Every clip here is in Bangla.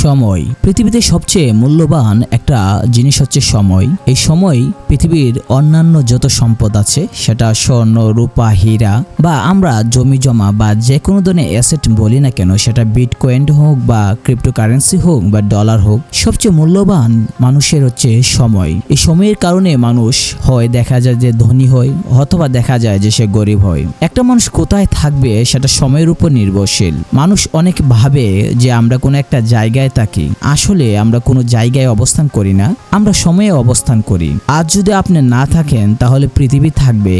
সময় পৃথিবীতে সবচেয়ে মূল্যবান একটা জিনিস হচ্ছে সময়। এই সময় পৃথিবীর অন্যান্য যত সম্পদ আছে, সেটা স্বর্ণ, রূপা, হীরা বা আমরা জমি জমা বা যে কোনো ধরনের অ্যাসেট বলি না কেন, সেটা বিটকয়েন হোক বা ক্রিপ্টোকারেন্সি হোক বা ডলার হোক, সবচেয়ে মূল্যবান মানুষের হচ্ছে সময়। এই সময়ের কারণে মানুষ হয় দেখা যায় যে ধনী হয়, অথবা দেখা যায় যে সে গরিব হয়। একটা মানুষ কোথায় থাকবে সেটা সময়ের উপর নির্ভরশীল। মানুষ অনেক ভাবে যে আমরা কোনো একটা জায়গায় থাকি, আসলে আমরা কোনো জায়গায় অবস্থান করি না, আমরা সময়ে অবস্থান করি। আজ যদি আপনি না থাকেন তাহলে পৃথিবী থাকবে,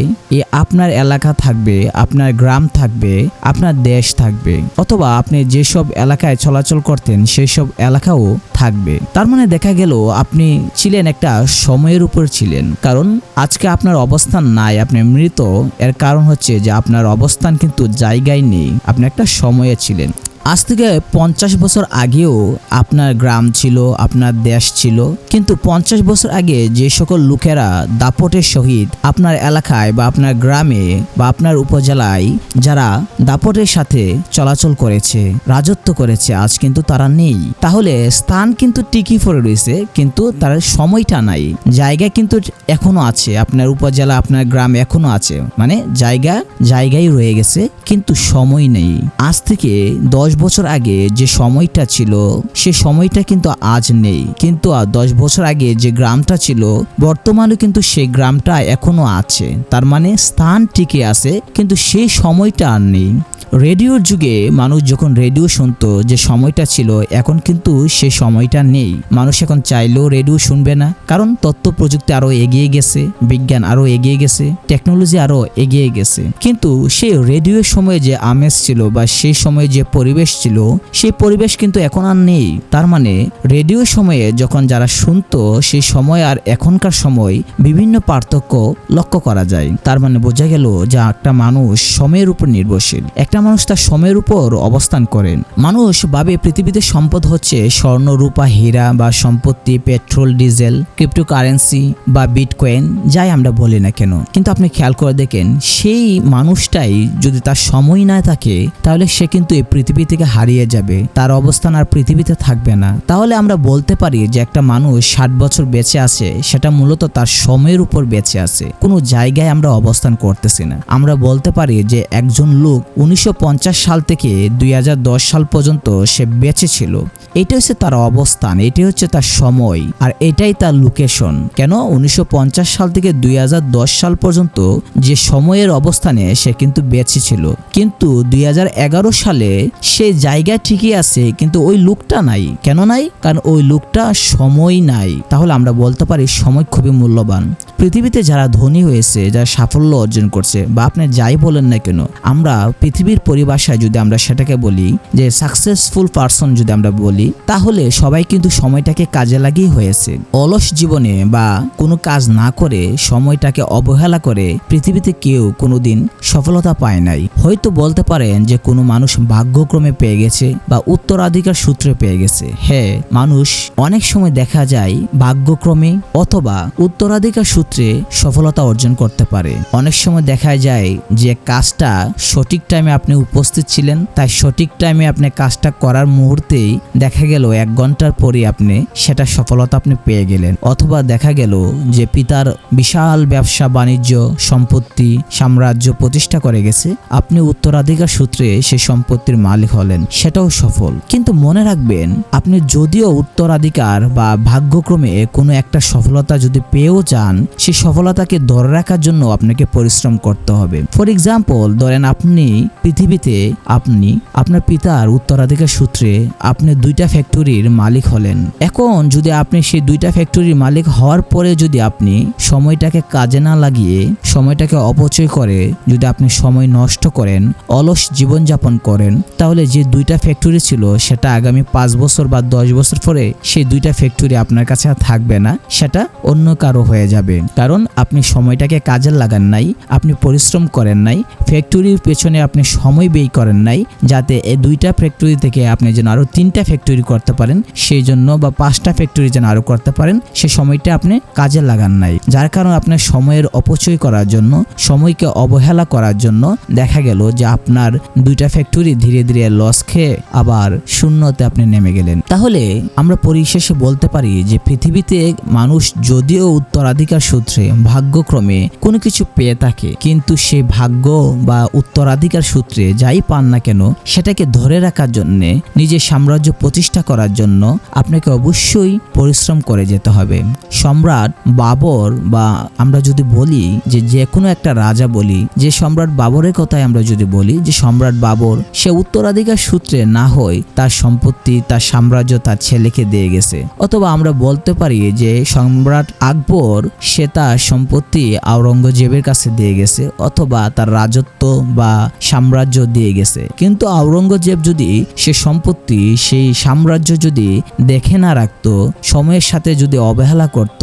আপনার এলাকা থাকবে, আপনার গ্রাম থাকবে, আপনার দেশ থাকবে, অথবা আপনি যেসব এলাকায় চলাচল করতেন সেই সব এলাকাও থাকবে। তার মানে দেখা গেল আপনি ছিলেন একটা সময়ের উপর ছিলেন। কারণ আজকে আপনার অবস্থান নাই, আপনি মৃত। এর কারণ হচ্ছে যে আপনার অবস্থান কিন্তু জায়গায় নেই, আপনি একটা সময়ে ছিলেন। আজ থেকে 50 বছর আগেও আপনার গ্রাম ছিল, আপনার দেশ ছিল, কিন্তু 50 বছর আগে যে সকল লোকেরা দাপটের সহিত আপনার এলাকায় বা আপনার গ্রামে বা আপনার উপজেলায় যারা দাপটের সাথে চলাচল করেছে, রাজত্ব করেছে, আজ কিন্তু তারা নেই। তাহলে স্থান কিন্তু টিকি পড়ে রয়েছে, কিন্তু তার সময়টা নাই। জায়গা কিন্তু এখনো আছে, আপনার উপজেলা, আপনার গ্রাম এখনো আছে, মানে জায়গায় রয়ে গেছে, কিন্তু সময় নেই। আজ থেকে 10 বছর আগে যে সময়টা ছিল সে সময়টা কিন্তু আজ নেই, কিন্তু 10 বছর আগে যে গ্রামটা ছিল বর্তমানে কিন্তু সেই গ্রামটা এখনো আছে। তার মানে স্থান টিকে আছে, কিন্তু সেই সময়টা আর নেই। রেডিওর যুগে মানুষ যখন রেডিও শুনতো, যে সময়টা ছিল, এখন কিন্তু সে সময়টা নেই। মানুষ এখন চাইলেও রেডিও শুনবে না, কারণ তথ্য প্রযুক্তি আরো এগিয়ে গেছে, বিজ্ঞান আরো এগিয়ে গেছে, টেকনোলজি আরো এগিয়ে গেছে। কিন্তু সেই রেডিওর সময়ে যে আমেজ ছিল বা সেই সময়ে যে পরিবেশ ছিল, সেই পরিবেশ কিন্তু এখন আর নেই। তার মানে রেডিওর সময়ে যখন যারা শুনতো, সেই সময় আর এখনকার সময় বিভিন্ন পার্থক্য লক্ষ্য করা যায়। তার মানে বোঝা গেল যে একটা মানুষ সময়ের উপর নির্ভরশীল, একটা মানুষ তার সময়ের উপর অবস্থান করেন। মানুষ ভাবে পৃথিবীতে সম্পদ হচ্ছে স্বর্ণ, রূপা, হীরা বা সম্পত্তি, পেট্রোল, ডিজেল, ক্রিপ্টোকারেন্সি বা বিটকয়েন, যাই আমরা বলি না কেন। কিন্তু আপনি খেয়াল করে দেখেন, সেই মানুষটাই যদি তার সময় না থাকে তাহলে সে কিন্তু এই পৃথিবী থেকে হারিয়ে যাবে, তার অবস্থান আর পৃথিবীতে থাকবে না। তাহলে আমরা বলতে পারি যে একটা মানুষ 60 বছর বেঁচে আছে, সেটা মূলত তার সময়ের উপর বেঁচে আছে, কোনো জায়গায় আমরা অবস্থান করতেছি না। আমরা বলতে পারি যে একজন লোক 1950 সাল থেকে 2010 সাল পর্যন্ত সে বেঁচে ছিল, এটা হচ্ছে তার অবস্থান, এটাই হচ্ছে তার সময়, আর এটাই তার লোকেশন। কেন 1950 সাল থেকে 2010 সাল পর্যন্ত যে সময়ের অবস্থানে সে কিন্তু বেঁচে ছিল, কিন্তু 2011 সালে সে জায়গা ঠিকই আছে, কিন্তু ওই লোকটা নাই। কেন নাই? কারণ ওই লোকটা সময় নাই। তাহলে আমরা বলতে পারি সময় খুবই মূল্যবান। পৃথিবীতে যারা ধনী হয়েছে, যারা সাফল্য অর্জন করছে, বা আপনি যাই বলেন না কেন, আমরা পৃথিবীর পরিভাষায় যদি আমরা সেটাকে বলি যে সাকসেসফুল পারসন যদি আমরা বলি, তাহলে সবাই কিন্তু সময়টাকে কাজে লাগিয়ে হয়েছে। অলস জীবনে বা কোনো কাজ না করে সময়টাকে অবহেলা করে পৃথিবীতে কেউ কোনোদিন সফলতা পায় নাই। হয়তো বলতে পারেন যে কোনো মানুষ ভাগ্যক্রমে পেয়ে গেছে বা উত্তরাধিকার সূত্রে পেয়ে গেছে। হ্যাঁ, মানুষ অনেক সময় দেখা যায় ভাগ্যক্রমে অথবা উত্তরাধিকার সূত্রে সফলতা অর্জন করতে পারে। অনেক সময় দেখা যায় যে কাজটা সঠিক টাইমে আপনি উপস্থিত ছিলেন, তাই সঠিক টাইমে আপনি কাজটা করার মুহূর্তেই দেখা গেল 1 ঘন্টার পরে আপনি সেটা সফলতা আপনি পেয়ে গেলেন। অথবা দেখা গেল যে পিতার বিশাল ব্যবসা বাণিজ্য সম্পত্তি সাম্রাজ্য প্রতিষ্ঠা করে গেছে, আপনি উত্তরাধিকার সূত্রে সেই সম্পত্তির মালিক হলেন, সেটাও সফল। কিন্তু মনে রাখবেন, আপনি যদিও উত্তরাধিকার বা ভাগ্যক্রমে কোনো একটা সফলতা যদি পেয়েও যান, সেই সফলতাকে ধরে রাখার জন্য আপনাকে পরিশ্রম করতে হবে। ফর এক্সাম্পল, ধরেন আপনি পৃথিবীতে আপনার পিতার উত্তরাধিকার সূত্রে আপনি 2টা ফ্যাক্টরির মালিক হলেন। এখন যদি আপনি সেই 2টা ফ্যাক্টরির মালিক হওয়ার পরে যদি আপনি সময়টাকে কাজে না লাগিয়ে, সময়টাকে অপচয় করে যদি আপনি সময় নষ্ট করেন, অলস জীবনযাপন করেন, তাহলে যে 2টা ফ্যাক্টরি ছিল সেটা আগামী 5 বছর বা 10 বছর পরে সেই 2টা ফ্যাক্টরি আপনার কাছে আর থাকবে না, সেটা অন্য কারো হয়ে যাবে। কারণ আপনি সময়টাকে কাজে লাগান নাই, আপনি পরিশ্রম করেন নাই, ফ্যাক্টরির পেছনে আপনি সময় ব্যয় করেন নাই যাতে এই 2টা ফ্যাক্টরি থেকে আপনি যেন আরো 3টা ফ্যাক্টরি করতে পারেন সেই জন্য, বা 5টা ফ্যাক্টরি যেন আরো করতে পারেন সে সময়টা আপনি কাজে লাগান নাই, যার কারণে আপনার সময়ের অপচয় করার জন্য, সময়কে অবহেলা করার জন্য দেখা গেল যে আপনার 2টা ফ্যাক্টরি ধীরে ধীরে লস খেয়ে আবার শূন্যতে আপনি নেমে গেলেন। তাহলে আমরা পরিশেষে বলতে পারি যে পৃথিবীতে মানুষ যদিও উত্তরাধিকার সূত্রে ভাগ্যক্রমে কোনো কিছু পেয়ে থাকে, কিন্তু সেই ভাগ্য বা উত্তরাধিকার সূত্রে যাই পান না কেন সেটাকে ধরে রাখার জন্য, নিজের সাম্রাজ্য প্রতিষ্ঠা করার জন্য আপনাকে অবশ্যই পরিশ্রম করে যেতে হবে। সম্রাট বাবর, বা আমরা যদি বলি যে কোনো একটা রাজা বলি, যে সম্রাট বাবরের কথাই আমরা যদি বলি যে সম্রাট বাবর সে উত্তরাধিকার সূত্রে না হয় তার সম্পত্তি, তার সাম্রাজ্য তার ছেলেকে দিয়ে গেছে, অথবা আমরা বলতে পারি যে সম্রাট আকবর সে তার সম্পত্তি আওরঙ্গজেবের কাছে দিয়ে গেছে, অথবা তার রাজত্ব বা সাম্রাজ্য দিয়ে গেছে। কিন্তু আওরঙ্গজেব যদি সে সম্পত্তি, সেই সাম্রাজ্য যদি দেখে না রাখতো, সময়ের সাথে যদি অবহেলা করত,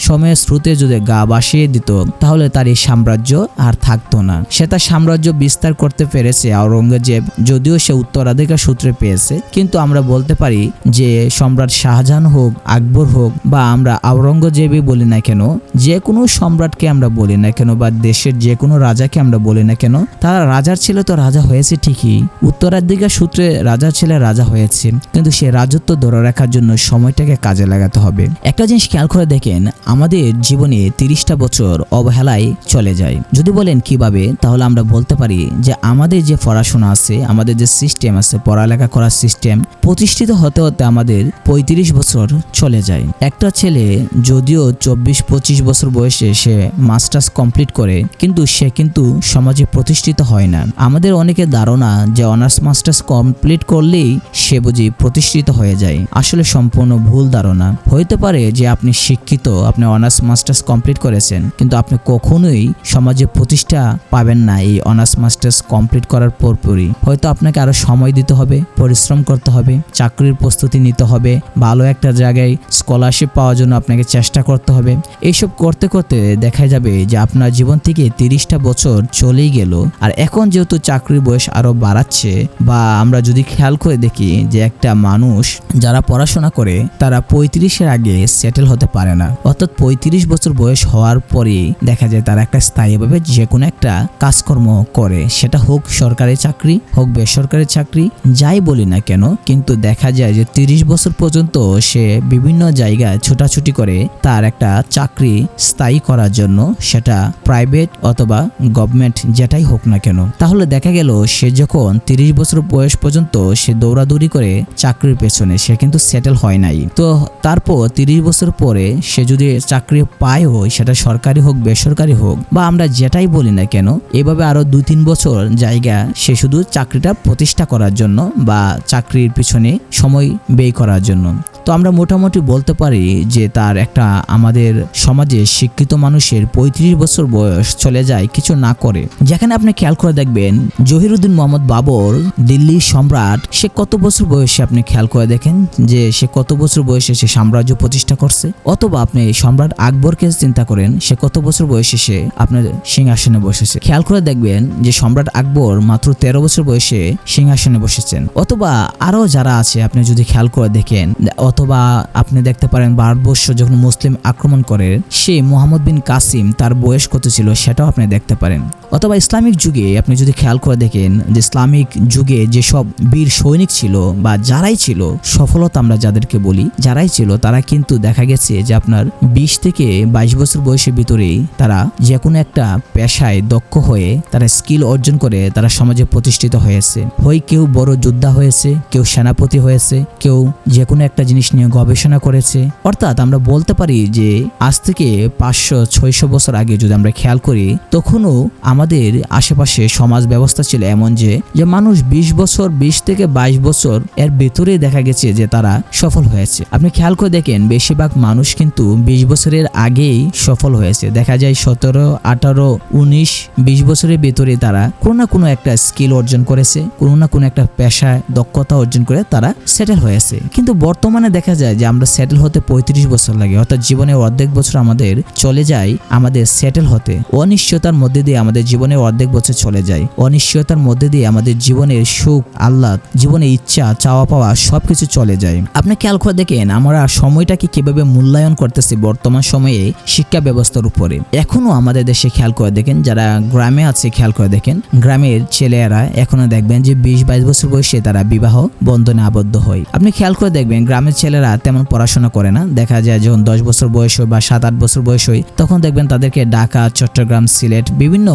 সময়ের স্রোতে যদি গা ভাসিয়ে দিত, তাহলে তার এই সাম্রাজ্য আর থাকতো না। সে তার সাম্রাজ্য বিস্তার করতে পেরেছে আওরঙ্গজেব, যদিও সে উত্তরাধিকার সূত্রে পেয়েছে, কিন্তু আমরা বলতে পারি যে সম্রাট শাহজাহান হোক, আকবর হোক, বা আমরা আওরঙ্গজেবই বলি না কেন, যে কোনো সম্রাটকে আমরা বলি না কেন, বা দেশের যে কোনো রাজাকে আমরা বলি না কেন, তারা রাজার ছেলে তো রাজা হয়েছে ঠিকই, উত্তরাধিকার সূত্রে রাজার ছেলে রাজা হয়েছে, কিন্তু সে রাজত্ব ধরে রাখার জন্য সময়টাকে কাজে লাগাতে হবে। একটা জিনিস খেয়াল করে দেখেন, আমাদের জীবনে 30টা বছর অবহেলায় চলে যায়। যদি বলেন কিভাবে, তাহলে আমরা বলতে পারি যে আমাদের যে পড়াশোনা আছে, আমাদের যে সিস্টেম আছে, পড়ালেখা করার সিস্টেম প্রতিষ্ঠিত হতে হতে আমাদের 35 বছর চলে যায়। একটা ছেলে যদিও 24-25 বছর বয়সে সে মাস্টার্স কমপ্লিট করে, কিন্তু সে কিন্তু সমাজে প্রতিষ্ঠিত হয় না। আমাদের অনেকের ধারণা যে অনার্স মাস্টার্স কমপ্লিট করলেই সে বুঝি প্রতিষ্ঠিত হয়ে যায়। আসলে সম্পূর্ণ ভুল ধারণা। হইতে পারে যে আপনি শিক্ষিত, আপনি অনার্স মাস্টার্স কমপ্লিট করেছেন, কিন্তু আপনি কখনোই সমাজে প্রতিষ্ঠা পাবেন না এই অনার্স মাস্টার্স কমপ্লিট করার পরপরই। হয়তো আপনাকে আরো সময় দিতে হবে, পরিশ্রম করতে হবে, চাকরির প্রস্তুতি নিতে হবে, ভালো একটা জায়গায় স্কলারশিপ পাওয়ার জন্য আপনাকে চেষ্টা করতে হবে। এইসব করতে করতে দেখা যাবে যে আপনার জীবন থেকে 30টা বছর চলেই গেল। আর এখন যেহেতু চাকরির বয়স আরো বাড়াচ্ছে, বা আমরা যদি খেয়াল করে দেখি যে একটা মানুষ যারা পড়াশোনা করে তারা 35-এর আগে সেটেল হতে পারে না, অর্থাৎ 35 বছর বয়স হওয়ার পরে দেখা যায় তারা একটা স্থায়ীভাবে যে কোনো একটা কাজকর্ম করে, সেটা হোক সরকারি চাকরি, হোক বেসরকারি চাকরি, যাই বলি না কেন, কিন্তু দেখা যায় যে 30 বছর পর্যন্ত সে বিভিন্ন জায়গায় ছোটাছুটি করে তার একটা চাকরি স্থায়ী করার জন্য, সেটা প্রাইভেট অথবা গভর্নমেন্ট যেটাই হোক না কেন। তাহলে দেখা গেল সে যখন 30 বছর বয়স পর্যন্ত সে দৌড়াদৌড়ি করে চাকরির পেছনে, সে কিন্তু সেটেল হয় নাই। তো তারপর 30 বছর পরে সে যদি চাকরি পায়ও, সেটা সরকারি হোক বেসরকারি হোক, বা আমরা যেটাই বলি না কেন, এভাবে আরো 2-3 বছর জায়গা সে শুধু চাকরিটা প্রতিষ্ঠা করার জন্য বা চাকরির পিছনে সময় ব্যয় করার জন্য। তো আমরা মোটামুটি বলতে পারি যে তার একটা আমাদের সমাজে শিক্ষিত মানুষের 35 বছর বয়স চলে যায় কিছু না করে। যেখানে আপনি খেয়াল করে দেখবেন জহিরুদ্দিন মোহাম্মদ বাবর দিল্লির সম্রাট, সে কত বছর বয়সে আপনি খেয়াল করে দেখেন যে সে কত বছর বয়সে সে সাম্রাজ্য প্রতিষ্ঠা করছে। অথবা আপনি সম্রাট আকবরকে চিন্তা করেন, সে কত বছর বয়সে সে আপনার সিংহাসনে বসেছে। খেয়াল করে দেখবেন যে সম্রাট আকবর মাত্র 13 বছর বয়সে সিংহাসনে বসেছেন। অথবা আরো যারা আছে আপনি যদি খেয়াল করে দেখেন, অথবা আপনি দেখতে পারেন ভারতবর্ষ যখন মুসলিম আক্রমণ করে সে মোহাম্মদ বিন কাসিম, তার বয়স কত ছিল সেটাও আপনি দেখতে পারেন। অথবা ইসলামিক যুগে আপনি যদি খেয়াল করে দেখেন যে ইসলামিক যুগে যেসব বীর সৈনিক ছিল বা যারাই ছিল, সফলতা আমরা যাদেরকে বলি, যারাই ছিল, তারা কিন্তু দেখা গেছে যে আপনার 20 থেকে 22 বছর বয়সের ভিতরেই তারা যে কোনো একটা পেশায় দক্ষ হয়ে তারা স্কিল অর্জন করে তারা সমাজে প্রতিষ্ঠিত হয়েছে। হয় কেউ বড় যোদ্ধা হয়েছে, কেউ সেনাপতি হয়েছে, কেউ যে কোনো একটা জিনিস নিয়ে গবেষণা করেছে। অর্থাৎ আমরা বলতে পারি যে আজ থেকে 500-600 বছর আগে যদি আমরা খেয়াল করি, তখনও আমাদের আশেপাশে সমাজ ব্যবস্থা ছিল এমন যে মানুষ 20 বছর 20 থেকে 22 বছর এর ভেতরে দেখা গেছে যে তারা সফল হয়েছে। আপনি খেয়াল করে দেখেন বেশিরভাগ মানুষ কিন্তু 20 বছরের আগেই সফল হয়েছে। দেখা যায় 17, 18, 19, 20 বছরের ভেতরে তারা কোনো না কোনো একটা স্কিল অর্জন করেছে, কোনো না কোনো একটা পেশায় দক্ষতা অর্জন করে তারা সেটেল হয়েছে। কিন্তু বর্তমানে দেখা যায় যে আমরা সেটেল হতে 35 বছর লাগে, অর্থাৎ জীবনের অর্ধেক বছর আমাদের চলে যায় আমাদের সেটেল হতে। অনিশ্চয়তার মধ্যে দিয়ে আমাদের জীবনের অর্ধেক বছর চলে যায়, অনিশ্চয়তার মধ্যে দিয়ে আমাদের জীবনের সুখ আহ্লাদ, জীবনের ইচ্ছা চাওয়া পাওয়া সবকিছু চলে যায়। আপনি খেয়াল করে দেখেন আমরা সময়টাকে কিভাবে মূল্যায়ন করতেছি বর্তমান সময়ে শিক্ষা ব্যবস্থার উপরে। এখনো আমাদের দেশে খেয়াল করে দেখেন, যারা গ্রামে আছে খেয়াল করে দেখেন, গ্রামের ছেলেরা এখনো দেখবেন যে 20-22 বছর বয়সে তারা বিবাহ বন্ধনে আবদ্ধ হয়। আপনি খেয়াল করে দেখবেন গ্রামের ছেলেরা তেমন পড়াশোনা করে না, দেখা যায় যখন 10 বছর বয়স হয় বা 7-8 বছর বয়স হয় তখন দেখবেন তাদেরকে ঢাকা, চট্টগ্রাম, সিলেট বিভিন্ন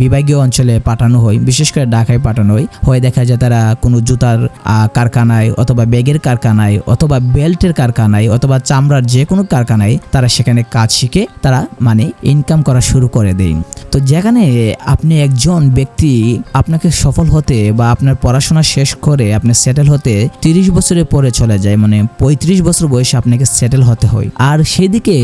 বিভাগীয় অঞ্চলে পাঠানো হয়, বিশেষ করে ঢাকায় পাঠানো হয়। দেখা যায় তারা কোনো জুতার কারখানায় অথবা ব্যাগের কারখানায় অথবা বেল্টের কারখানায় অথবা চামড়ার যে কোনো কারখানায় তারা সেখানে কাজ শিখে তারা ইনকাম করা শুরু করে দেয়। তো যেখানে আপনি একজন ব্যক্তি আপনাকে সফল হতে বা আপনার পড়াশোনা শেষ করে আপনি সেটেল হতে 30 বছরের পরে চলে যায়, 35 বছর বয়সে আপনাকে সেটেল হতে হয়। আর সেদিকে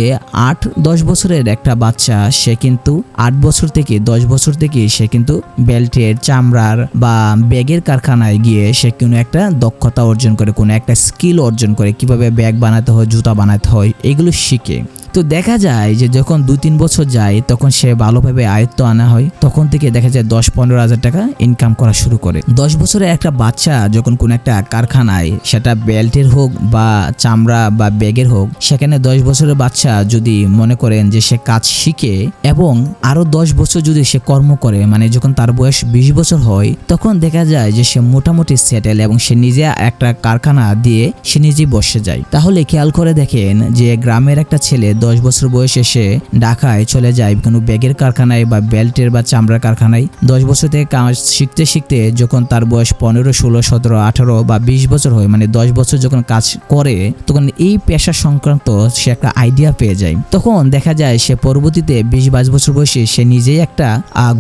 8-10 বছরের একটা বাচ্চা সে কিন্তু 8 বছর থেকে 10 বছর থেকে সে কিন্তু বেল্টের, চামড়ার বা ব্যাগের কারখানায় গিয়ে সে কোনো একটা দক্ষতা অর্জন করে, কোনো একটা স্কিল অর্জন করে, কিভাবে ব্যাগ বানাতে হয়, জুতা বানাতে হয়, এগুলো শিখে। তো দেখা যায় যে যখন 2-3 বছর যায় তখন সে ভালোভাবে আয়ত্ত আনা হয়, তখন থেকে দেখা যায় 10-15 হাজার টাকা ইনকাম করা শুরু করে। 10 বছরের একটা বাচ্চা যখন কোন একটা কারখানায়, সেটা বেল্টের হোক বা চামড়া বা ব্যাগের হোক, সেখানে 10 বছরের বাচ্চা যদি মনে করেন যে সে কাজ শিখে এবং আরো 10 বছর যদি সে কর্ম করে, যখন তার বয়স 20 বছর হয় তখন দেখা যায় যে সে মোটামুটি সেটেল এবং সে নিজে একটা কারখানা দিয়ে সে নিজেই বসে যায়। তাহলে খেয়াল করে দেখেন যে গ্রামের একটা ছেলে 10 বছর বয়সে সে ঢাকায় চলে যায় কোনো ব্যাগের কারখানায় বা বেল্টের বা চামড়ার কারখানায়। 10 বছর থেকে কাজ শিখতে শিখতে যখন তার বয়স 15, 16, 17, 18 বা 20 বছর হয়, 10 বছর যখন কাজ করে তখন এই পেশা সংক্রান্ত সে একটা আইডিয়া পেয়ে যায়। তখন দেখা যায় সে পরবর্তীতে 20-22 বছর বয়সে সে নিজেই একটা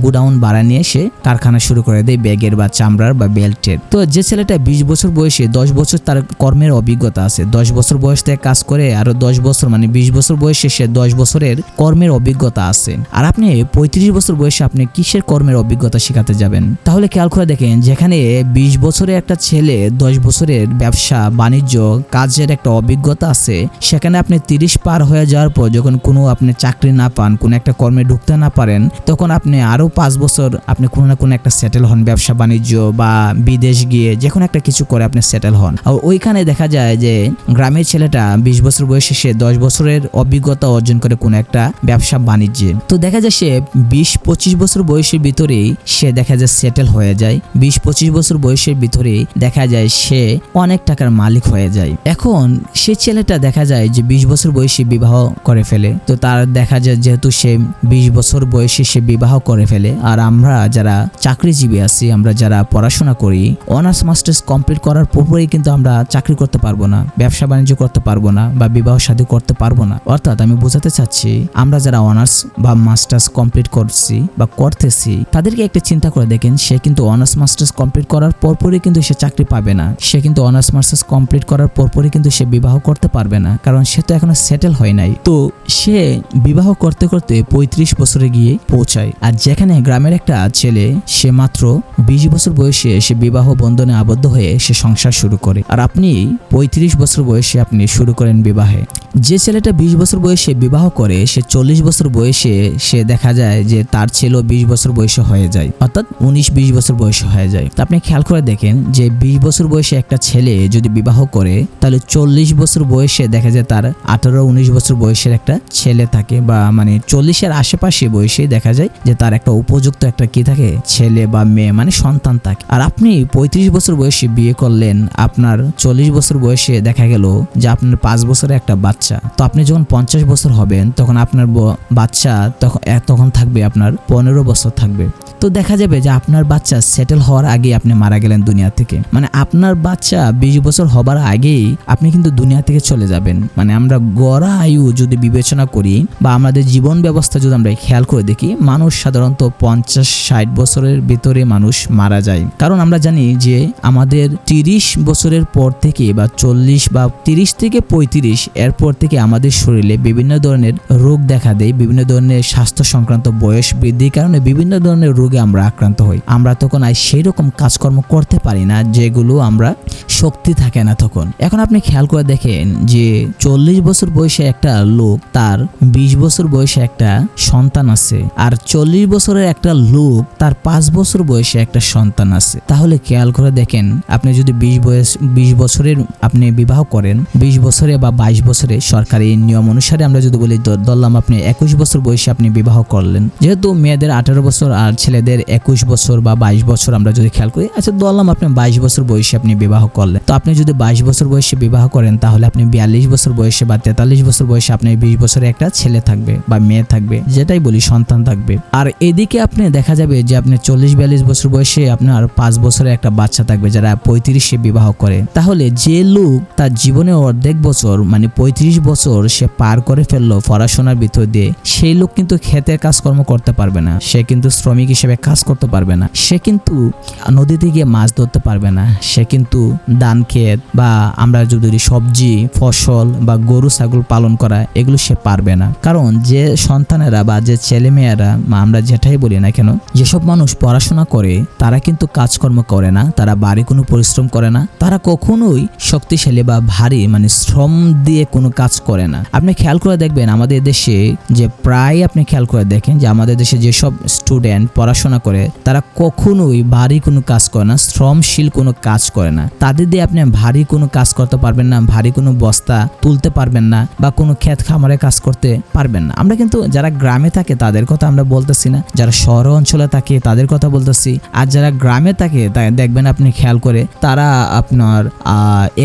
গোডাউন ভাড়া নিয়ে সে কারখানা শুরু করে দেয় ব্যাগের বা চামড়ার বা বেল্টের। তো যে ছেলেটা 20 বছর বয়সে 10 বছর তার কর্মের অভিজ্ঞতা আছে, 10 বছর বয়স থেকে কাজ করে আরো 10 বছর 20 বছর বয়সে সে 10 বছরের কর্মের অভিজ্ঞতা আছে। আর আপনি 35 বছর বয়সে আপনি কিসের কর্মের অভিজ্ঞতা শেখাতে যাবেন? তাহলে খেয়াল করে দেখেন যেখানে 20 বছরের একটা ছেলে 10 বছরের ব্যবসা বাণিজ্য কাজের একটা অভিজ্ঞতা আছে, সেখানে আপনি 30 পার হয়ে যাওয়ার পর যখন কোনো আপনি চাকরি না পান, কোনো একটা কর্মে ঢুকতে না পারেন, তখন আপনি আরো 5 বছর আপনি কোনো না কোনো একটা সেটেল হন, ব্যবসা বাণিজ্য বা বিদেশ গিয়ে যে কোনো একটা কিছু করে আপনি সেটেল হন। আর ওইখানে দেখা যায় যে গ্রামের ছেলেটা 20 বছর বয়সে সে 10 বছরের অভিজ্ঞতা অর্জন করে কোনো একটা ব্যবসা বাণিজ্যে। তো দেখা যায় সে 20-25 বছর বয়সের ভিতরেই সে দেখা যায় সেটেল হয়ে যায়। 20-25 বছর বয়সের ভিতরেই দেখা যায় সে অনেক টাকার মালিক হয়ে যায়। এখন সে ছেলেটা দেখা যায় যে 20 বছর বয়সে বিবাহ করে ফেলে। তো তার দেখা যায় যেহেতু সে 20 বছর বয়সে সে বিবাহ করে ফেলে, আর আমরা যারা চাকরিজীবী আছি, আমরা যারা পড়াশোনা করি, অনার্স মাস্টার্স কমপ্লিট করার পরপরই কিন্তু আমরা চাকরি করতে পারবো না, ব্যবসা বাণিজ্য করতে পারবো না বা বিবাহ শাদী করতে পারবো না। অর্থাৎ আমি বোঝাতে চাচ্ছি আমরা যারা অনার্স বা মাস্টার্স কমপ্লিট করছি বা করতেছি তাদেরকে একটা চিন্তা করে দেখেন, সে কিন্তু অনার্স মাস্টার্স কমপ্লিট করার পরপরই কিন্তু সে চাকরি পাবে না, সে কিন্তু অনার্স মাস্টার্স কমপ্লিট করার পরপরই কিন্তু সে বিবাহ করতে পারবে না, কারণ সে তো এখনো সেটেল হয় নাই। তো সে বিবাহ করতে করতে 35 বছরে গিয়ে পৌঁছায়। আর যেখানে গ্রামের একটা ছেলে সে মাত্র 20 বছর বয়সে সে বিবাহ বন্ধনে আবদ্ধ হয়ে সে সংসার শুরু করে, আর আপনি 35 বছর বয়সে আপনি শুরু করেন বিবাহে। যে ছেলেটা 20 বছর বয়সে বিবাহ করে সে 40 বছর বয়সে সে দেখা যায় যে তার ছেলেও 20 বছর বয়সে হয়ে যায়, অর্থাৎ 19-20 বছর বয়সে হয়ে যায়। তো আপনি খেয়াল করে দেখেন যে 20 বছর বয়সে একটা ছেলে যদি বিবাহ করে তাহলে 40 বছর বয়সে দেখা যায় তার 18-19 বছর বয়সের একটা ছেলে থাকে, বা 40-এর আশেপাশে বয়সে দেখা যায় যে তার একটা উপযুক্ত একটা কি থাকে, ছেলে বা মেয়ে সন্তান থাকে। আর আপনি 35 বছর বয়সে বিয়ে করলেন, আপনার 40 বছর বয়সে দেখা গেল যে আপনার 5 বছরের একটা বাচ্চা। তো আপনি যখন 50 বছর হবেন তখন আপনার বাচ্চা তখন থাকবে আপনার 15 বছর থাকবে। তো দেখা যাবে যে আপনার বাচ্চা সেটেল হওয়ার আগে আপনি মারা গেলেন দুনিয়া থেকে, আপনার বাচ্চা 20 বছর হবার আগেই আপনি কিন্তু দুনিয়া থেকে চলে যাবেন। আমরা গড়া আয়ু যদি বিবেচনা করি বা আমাদের জীবন ব্যবস্থা যদি আমরা খেয়াল করে দেখি, মানুষ সাধারণত 50-60 বছরের ভিতরে মানুষ মারা যায়। কারণ আমরা জানি যে আমাদের 30 বছরের পর থেকে বা 40 বা 30 থেকে 35 এরপর থেকে আমাদের শরীরে বিভিন্ন ধরনের রোগ দেখা দেয়, বিভিন্ন ধরনের স্বাস্থ্য সংক্রান্ত বয়স বৃদ্ধির কারণে বিভিন্ন ধরনের রোগে আমরা আক্রান্ত হই। আমরা তখন আর সেই রকম কাজকর্ম করতে পারি না, যেগুলো আমরা শক্তি থাকে না তখন। এখন আপনি খেয়াল করে দেখেন যে 40 বছর বয়সে একটা লোক, তার 20 বছর বয়সে একটা সন্তান আছে, আর 40 বছরের একটা লোক, তার 5 বছর বয়সে একটা সন্তান আছে। তাহলে খেয়াল করে দেখেন, আপনি যদি 20 বছরের আপনি বিবাহ করেন, 20 বছরে বা 22 বছরে সরকারি নিয়ম অনুসারে আমরা যদি বলি, ধরলাম আপনি 21 বছর বয়সে আপনি বিবাহ করলেন, যেহেতু মেয়েদের 18 বছর আর ছেলেদের 21 বছর বা 22 বছর আমরা যদি খেয়াল করি, আচ্ছা ধরলাম আপনি 22 বছর বয়সে আপনি বিবাহ করলেন। তো আপনি যদি 22 বছর বয়সে বিবাহ করেন, তাহলে আপনি 42 বছর বয়সে বা 43 বছর বয়সে আপনি 20 বছরে একটা ছেলে থাকবে বা মেয়ে থাকবে, যেটাই বলি সন্তান থাকবে। আর এদিকে আপনি দেখা যাবে যে আপনি 40-42 বছর বয়সে আপনার 5 বছরে একটা বাচ্চা থাকবে, যারা 35-এ বিবাহ করে। তাহলে যে লোক তার জীবনে অর্ধেক বছর মানে 35 বছর সে পার করে ফেললো পড়াশোনার ভিতর দিয়ে, সেই লোক কিন্তু ক্ষেতের কাজকর্ম করতে পারবে না, সে কিন্তু শ্রমিক হিসেবে কাজ করতে পারবে না, সে কিন্তু নদীতে গিয়ে মাছ ধরতে পারবে না, সে কিন্তু ধান ক্ষেত বা আমরা যদি সবজি ফসল বা গরু ছাগল পালন করা, এগুলো সে পারবে না। কারণ যে সন্তানেরা বা যে ছেলেমেয়েরা আমরা যেটাই বলি না কেন, যেসব মানুষ পড়াশোনা করে তারা কিন্তু কাজকর্ম করে না, তারা বাড়ি কোনো পরিশ্রম করে না, তারা কখনোই শক্তিশালী বা ভারী মানে শ্রম দিয়ে কোনো কাজ করে না। আপনি খেয়াল করে দেখবেন আমাদের দেশে যে প্রায় আপনি খেয়াল করে দেখেন যে আমাদের দেশে যেসব স্টুডেন্ট পড়াশোনা করে, তারা কখনোই ভারী কোনো কাজ করে না, শ্রমশীল কোনো কাজ করে না। তাদের দিয়ে আপনি ভারী কোনো কাজ করতে পারবেন না, ভারী কোনো বস্তা তুলতে পারবেন না, বা কোনো ক্ষেত খামারে কাজ করতে পারবেন না। আমরা কিন্তু যারা গ্রামে থাকে তাদের কথা আমরা বলতেছি না, যারা শহর অঞ্চলে থাকে তাদের কথা বলতেছি। আর যারা গ্রামে থাকে দেখবেন আপনি খেয়াল করে, তারা আপনার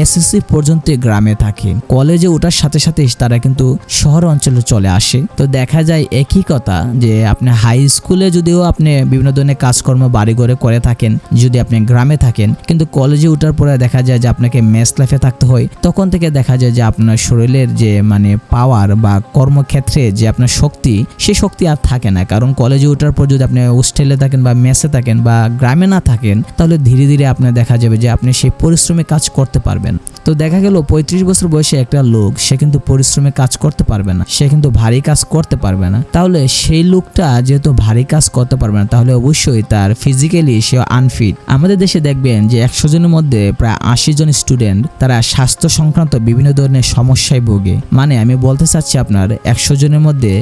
এসএসসি পর্যন্ত গ্রামে থাকে, কলেজে ওঠার সাথে সাথে তারা কিন্তু শহর অঞ্চলে চলে আসে। তো দেখা যায় একই কথা যে আপনি হাই স্কুলে যদিও আপনি বিভিন্ন ধরনের কাজকর্ম বাড়ি ঘরে করে থাকেন, যদি আপনি গ্রামে থাকেন, কিন্তু কলেজে ওঠার পরে দেখা যায় যে আপনাকে মেস লাইফে থাকতে হয়। তখন থেকে দেখা যায় যে আপনার শরীরের যে মানে পাওয়ার বা কর্মক্ষেত্রে যে আপনার শক্তি, সে শক্তি আর থাকে না। কারণ কলেজে ওঠার পর যদি আপনি হোস্টেলে থাকেন বা মেসে থাকেন বা গ্রামে না থাকেন, তাহলে ধীরে ধীরে আপনার দেখা যাবে যে আপনি সেই পরিশ্রমে কাজ করতে পারবেন। তো দেখা গেল 35 বছর বয়সে একটা লোক, সে কিন্তু পরিশ্রমে কাজ করতে পারবে না, সে কিন্তু ভারী কাজ করতে পারবে না। তাহলে সেই লোকটা যেহেতু ভারী কাজ করতে পারবে না, তাহলে অবশ্যই তার ফিজিক্যালি সে আনফিট। আমাদের দেশে দেখবেন যে 100 জনের মধ্যে প্রায় 80 জন স্টুডেন্ট তারা স্বাস্থ্য সংক্রান্ত বিভিন্ন ধরনের সমস্যায় ভোগে। মানে আমি বলতে চাচ্ছি আপনার 100 জনের মধ্যে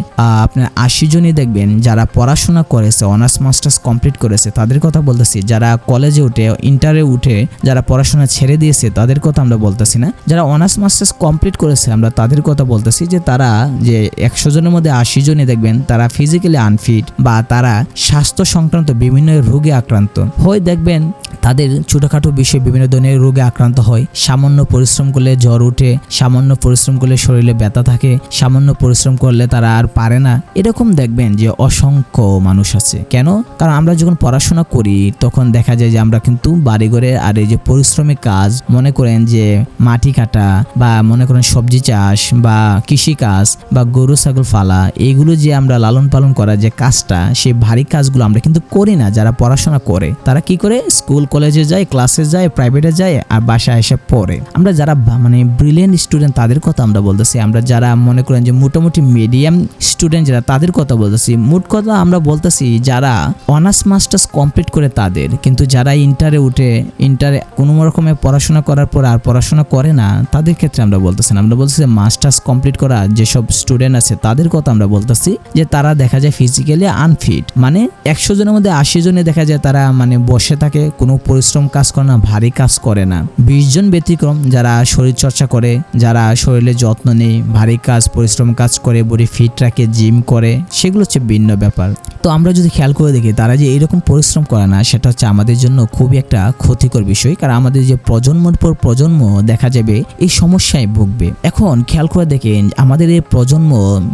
আপনার 80 জনই দেখবেন যারা পড়াশোনা করেছে, অনার্স মাস্টার্স কমপ্লিট করেছে, তাদের কথা বলতেছি। যারা কলেজে উঠে ইন্টারে উঠে যারা পড়াশোনা ছেড়ে দিয়েছে তাদের কথা আমরা বলতেছি না, যারা অনার্স মাস্টার্স কমপ্লিট করেছে আমরা তাদের কথা বলতেছি। যে তারা যে 100 জনের মধ্যে 80 জনই দেখবেন তারা ফিজিক্যালি আনফিট বা তারা স্বাস্থ্য সংক্রান্ত বিভিন্ন রোগে আক্রান্ত হয়। দেখবেন তাদের ছোটখাটো বিষয়ে বিভিন্ন ধরনের রোগে আক্রান্ত হয়। সামান্য পরিশ্রম করলে জ্বর উঠে, সামান্য পরিশ্রম করলে শরীরে ব্যথা থাকে, সামান্য পরিশ্রম করলে তারা আর পারে না। এরকম দেখবেন যে অসংখ্য মানুষ আছে। কেন? কারণ আমরা যখন পড়াশোনা করি তখন দেখা যায় যে আমরা কিন্তু বাড়িঘরে আর এই যে পরিশ্রমিক কাজ, মনে করেন যে মাটি কাটা বা মনে করেন সবজি চাষ বা কৃষি কাজ বা গরু ছাগল ফালা, এইগুলো যে আমরা লালন পালন করা যে কাজটা, সেই ভারী কাজগুলো আমরা কিন্তু করি না। যারা পড়াশোনা করে তারা কি করে? স্কুল কলেজে যায়, ক্লাসে যায়, প্রাইভেটে যায়, আর বাসায় এসে পড়ে। আমরা যারা মানে ব্রিলিয়েন্ট স্টুডেন্ট তাদের কথা আমরা বলতেছি। আমরা যারা মনে করেন যে মোটামুটি মিডিয়াম স্টুডেন্ট যারা, তাদের কথা বলতেছি। মোট কথা আমরা বলতেছি যারা অনার্স মাস্টার্স কমপ্লিট করে তাদের, কিন্তু যারা ইন্টারে উঠে ইন্টারে কোনো রকমের পড়াশোনা করার পর আর পড়াশোনা করে না, তাদের ক্ষেত্রে আমরা বলতেছি না। আমরা বলতেছি মাস্টার্স কমপ্লিট করা যেসব স্টুডেন্ট আছে তাদের কথা আমরা বলতেছি, যে তারা দেখা যায় ফিজিক্যালি আনফিট। মানে 100 জনের মধ্যে 80 জনে দেখা যায় তারা মানে বসে থাকে, কোনো পরিশ্রম কাজ করে না, ভারী কাজ করে না। 20 জন ব্যতিক্রম যারা শরীর চর্চা করে, যারা শরীরের যত্ন নেই, ভারী কাজ পরিশ্রম কাজ করে, বডি ফিট রাখে, জিম করে, সেগুলো হচ্ছে ভিন্ন ব্যাপার। তো আমরা যদি খেয়াল করে দেখি তারা যে এইরকম পরিশ্রম করে না, সেটা হচ্ছে আমাদের জন্য খুবই একটা ক্ষতিকর বিষয়। কারণ আমাদের যে প্রজন্মের পর প্রজন্ম দেখা যাবে এই সমস্যায় ভুগবে। এখন খেয়াল করে দেখেন আমাদের এই প্রজন্ম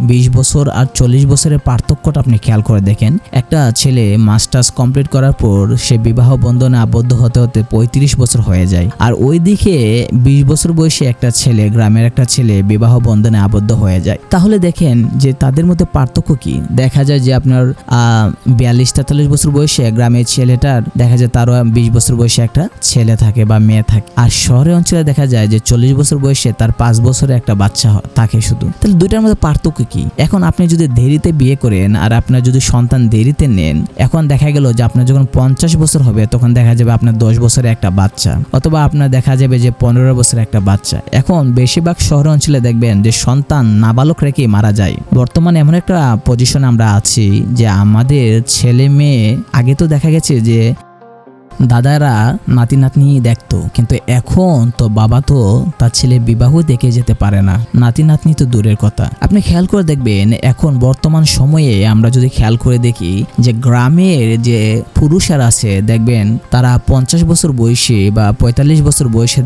20 বছর আর 40 বছরের পার্থক্যটা আপনি খেয়াল করে দেখেন। একটা ছেলে মাস্টার্স কমপ্লিট করার পর সে বিবাহ বন্ধনে আবদ্ধ হতে হতে 35 বছর হয়ে যায়, আর ওই দিকে 20 বছর বয়সে একটা ছেলে, গ্রামের একটা ছেলে বিবাহ বন্ধনে আবদ্ধ হয়ে যায়। তাহলে দেখেন যে তাদের মধ্যে পার্থক্য কি। দেখা যায় যে আপনার 42-43 বছর বয়সে গ্রামের ছেলেটার দেখা যায় তারও 20 বছর বয়সে একটা ছেলে থাকে বা মেয়ে থাকে। আর শহরের অঞ্চলে দেখা দেখা যায় যে 40 বছর বয়সে তার 5 বছরের একটা বাচ্চা থাকে শুধু। তাহলে দুইটার মধ্যে পার্থক্য কি? এখন আপনি যদি দেরিতে বিয়ে করেন আর আপনার যদি সন্তান দেরিতে নেন, এখন দেখা গেল যে আপনার যখন 50 বছর হবে তখন দেখা যাবে আপনার 10 বছরের একটা বাচ্চা, অথবা আপনার দেখা যাবে যে 15 বছরের একটা বাচ্চা। এখন বেশিরভাগ শহর অঞ্চলে দেখবেন যে সন্তান নাবালক রেখেই মারা যায়। বর্তমানে এমন একটা পজিশনে আমরা আছি যে আমাদের ছেলে মেয়ে, আগে তো দেখা গেছে যে দাদারা নাতি নাতনি দেখতো, কিন্তু এখন তো বাবা তো তার ছেলে বিবাহ দেখে যেতে পারে না, নাতি নাতনি তো দূরের কথা। আপনি খেয়াল করে দেখবেন এখন বর্তমান সময়ে আমরা যদি খেয়াল করে দেখি যে গ্রামের যে পুরুষরা আছে দেখবেন তারা 50 বছর বয়সে বা 45 বছর বয়সে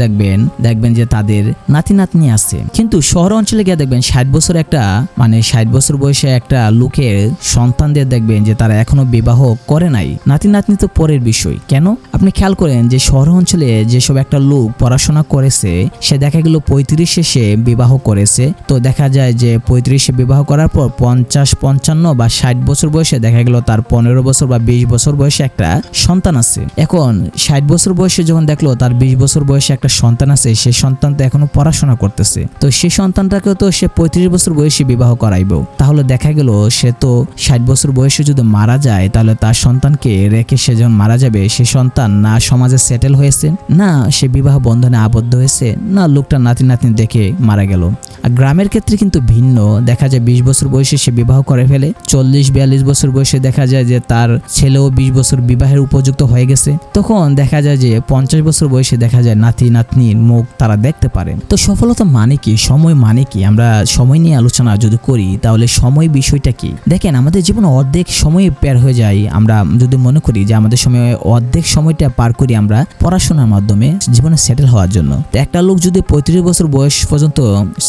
দেখবেন যে তাদের নাতি নাতনি আছে। কিন্তু শহর অঞ্চলে গিয়ে দেখবেন 60 বছর একটা 60 বছর বয়সে একটা লোকের সন্তানদের দেখবেন যে তারা এখনো বিবাহ করে নাই। নাতি নাতনি তো পরের বিষয়। কেন? আপনি খেয়াল করেন যে শহর অঞ্চলে যেসব একটা লোক পড়াশোনা করেছে সে দেখা গেল 35 সে বিবাহ করেছে, তো দেখা যায় যে 35 বিবাহ করার পর 50, 55 বা 60 বছর বয়সে দেখা গেল তার 15 বছর বা 20 বছর বয়সে একটা সন্তান আছে। এখন 60 বছর বয়সে যখন দেখলো তার 20 বছর বয়সে একটা সন্তান আছে, সেই সন্তান তো এখনো পড়াশোনা করতেছে, তো সেই সন্তানটাকে তো সে 35 বছর বয়সে বিবাহ করাইবো। তাহলে দেখা গেল সে তো 60 বছর বয়সে যদি মারা যায় তাহলে তার সন্তানকে রেখে সে যখন মারা যাবে সে সন্তান না সমাজে সেটেল হয়েছে, না সে বিবাহ বন্ধনে আবদ্ধ হয়েছে, না লোকটা নাতি নাতনি দেখে মারা গেল। আর গ্রামের ক্ষেত্রে কিন্তু ভিন্ন, দেখা যায় 20 বছর বয়সে সে বিবাহ করে ফেলে, 40-42 বছর বয়সে দেখা যায় যে তার ছেলেও 20 বছর বিবাহের উপযুক্ত হয়ে গেছে, তখন দেখা যায় যে 50 বছর বয়সে দেখা যায় নাতি নাতনির মুখ তারা দেখতে পারে। তো সফলতা মানে কি, সময় মানে কি, আমরা সময় নিয়ে আলোচনা যদি করি তাহলে সময় বিষয়টা কি? দেখেন আমাদের জীবনে অর্ধেক সময় পার হয়ে যায়, আমরা যদি মনে করি যে আমাদের সময় অর্ধেক সময়টা পার করি আমরা পড়াশোনার মাধ্যমে জীবনে সেটেল হওয়ার জন্য। তো একটা লোক যদি 35 বছর বয়স পর্যন্ত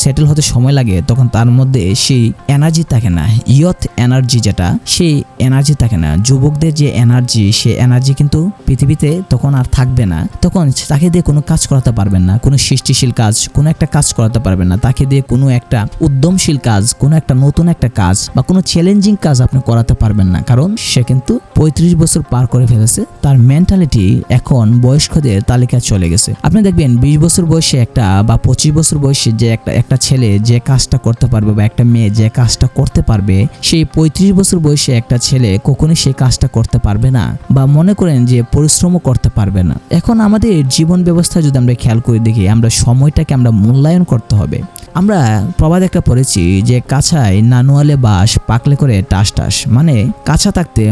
সেটেল হতে সময় লাগে তখন তার মধ্যে সেই এনার্জি থাকে না, ইয়থ এনার্জি যেটা, সেই এনার্জি থাকে না। যুবকদের যে এনার্জি, সেই এনার্জি কিন্তু পৃথিবীতে তখন আর থাকবে না। তখন তাকে দিয়ে কোনো কাজ করাতে পারবেন না, কোনো সৃষ্টিশীল কাজ, কোনো একটা কাজ করাতে পারবেন না, তাকে দিয়ে কোনো একটা উদ্যমশীল কাজ, কোনো একটা নতুন একটা কাজ বা কোনো চ্যালেঞ্জিং কাজ আপনি করাতে পারবেন না, কারণ সে কিন্তু 35 বছর পার করে ফেলেছে। তার মেন্টালিটি এখন বয়স্কদের তালিকায় চলে গেছে। আপনি দেখবেন 20 বছর বয়সে একটা বা 25 বছর বয়সে যে একটা ছেলে যে কাজটা করতে পারবে বা একটা মেয়ে যে কাজটা করতে পারবে, সেই 35 বছর বয়সে একটা ছেলে কখনোই সেই কাজটা করতে পারবে না, বা মনে করেন যে পরিশ্রমও করতে পারবে না। এখন আমাদের জীবন ব্যবস্থা যদি আমরা খেয়াল করে দেখি, আমরা সময়টাকে আমরা মূল্যায়ন করতে হবে। আমরা প্রবাদ একটা পড়েছি যে কাঁচায় নানুয়ালে বাঁশ, পাকলে করে টাস টাস। মানে কাঁচা থাকতে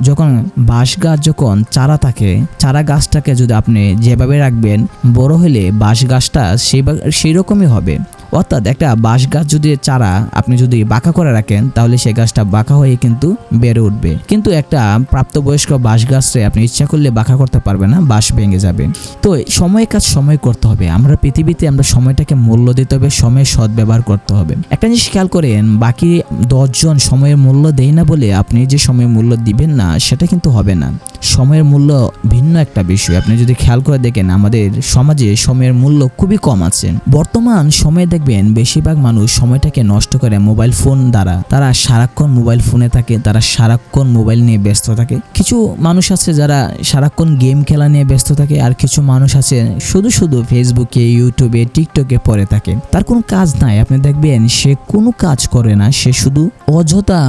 যখন বাঁশ গাছ যখন চারা থাকে, চারা গাছটাকে যদি আপনি যেভাবে রাখবেন বড় হলে বাঁশ গাছটা সেই রকমই হবে। অর্থাৎ একটা বাঁশ গাছ যদি চারা আপনি যদি বাঁকা করে রাখেন তাহলে সেই গাছটা বাঁকা হয়ে কিন্তু বেড়ে উঠবে, কিন্তু একটা প্রাপ্তবয়স্ক বাঁশ গাছরে আপনি ইচ্ছা করলে বাঁকা করতে পারবে না, বাঁশ ভেঙে যাবে। তো সময়ের কাজ সময় করতে হবে। আমরা পৃথিবীতে আমরা সময়টাকে মূল্য দিতে হবে, সময়ের সদ্ব্যবহার করতে হবে। একটা জিনিস খেয়াল করেন, বাকি 10 জন সময়ের মূল্য দেয় না বলে আপনি যে সময়ের মূল্য দিবেন না সেটা কিন্তু হবে না। সময়ের মূল্য ভিন্ন একটা বিষয়। আপনি যদি খেয়াল করে দেখেন আমাদের সমাজে সময়ের মূল্য খুবই কম আছে। বর্তমান সময়ে দেখবেন বেশিরভাগ মানুষ সময়টাকে নষ্ট করে মোবাইল ফোন দ্বারা। তারা সারাক্ষণ মোবাইল ফোনে থাকে, তারা সারাক্ষণ মোবাইল নিয়ে ব্যস্ত থাকে। কিছু মানুষ আছে যারা সারাক্ষণ গেম খেলা নিয়ে ব্যস্ত থাকে, আর কিছু মানুষ আছে শুধু ফেসবুকে, ইউটিউবে, টিকটকে পড়ে থাকে। তার কোনো কাজ নাই, আপনি দেখবেন সে কোনো কাজ করে না, সে শুধু অযথা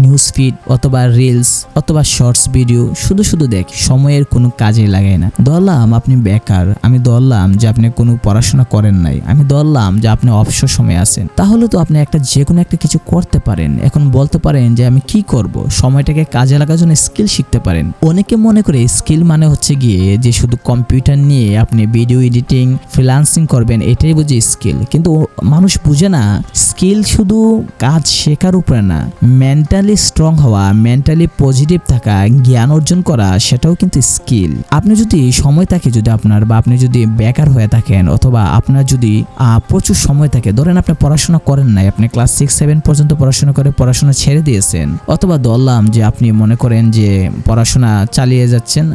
নিউজ ফিড অথবা রিলস অথবা শর্টস ভিডিও শুধু দেখ, সময়ের কোনো কাজে লাগায় না। ধরলাম আপনি বেকার, আমি ধরলাম যে আপনি কোনো পড়াশোনা করেন নাই, আমি ধরলাম যে আপনি অবসর সময় আছেন, তাহলে তো আপনি যে কোনো একটা কিছু করতে পারেন। এখন বলতে পারেন যে আমি কি করব, সময়টাকে কাজে লাগার জন্য স্কিল শিখতে পারেন। অনেকে মনে করে স্কিল মানে হচ্ছে গিয়ে যে শুধু কম্পিউটার নিয়ে আপনি ভিডিও এডিটিং, ফ্রিল্যান্সিং করবেন, এটাই বুঝি স্কিল। কিন্তু মানুষ বুঝে না স্কিল শুধু কাজ শেখার উপরে না, মেন্টালি স্ট্রং হওয়া, মেন্টালি পজিটিভ থাকা, জ্ঞান অর্জন করা, সেটাও কিন্তু স্কিল। আপনি যদি সময় থাকে যদি আপনার, বা আপনি যদি বেকার হয়ে থাকেন অথবা আপনার যদি প্রচুর সময় সময় থাকে, ধরেন আপনি পড়াশোনা করেন নাই, আপনি ক্লাস 6-7 পর্যন্ত পড়াশোনা করে পড়াশোনা ছেড়ে দিয়েছেন, অথবা ধরলাম যে আপনি মনে করেন যে পড়াশোনা চালিয়ে যাচ্ছেন,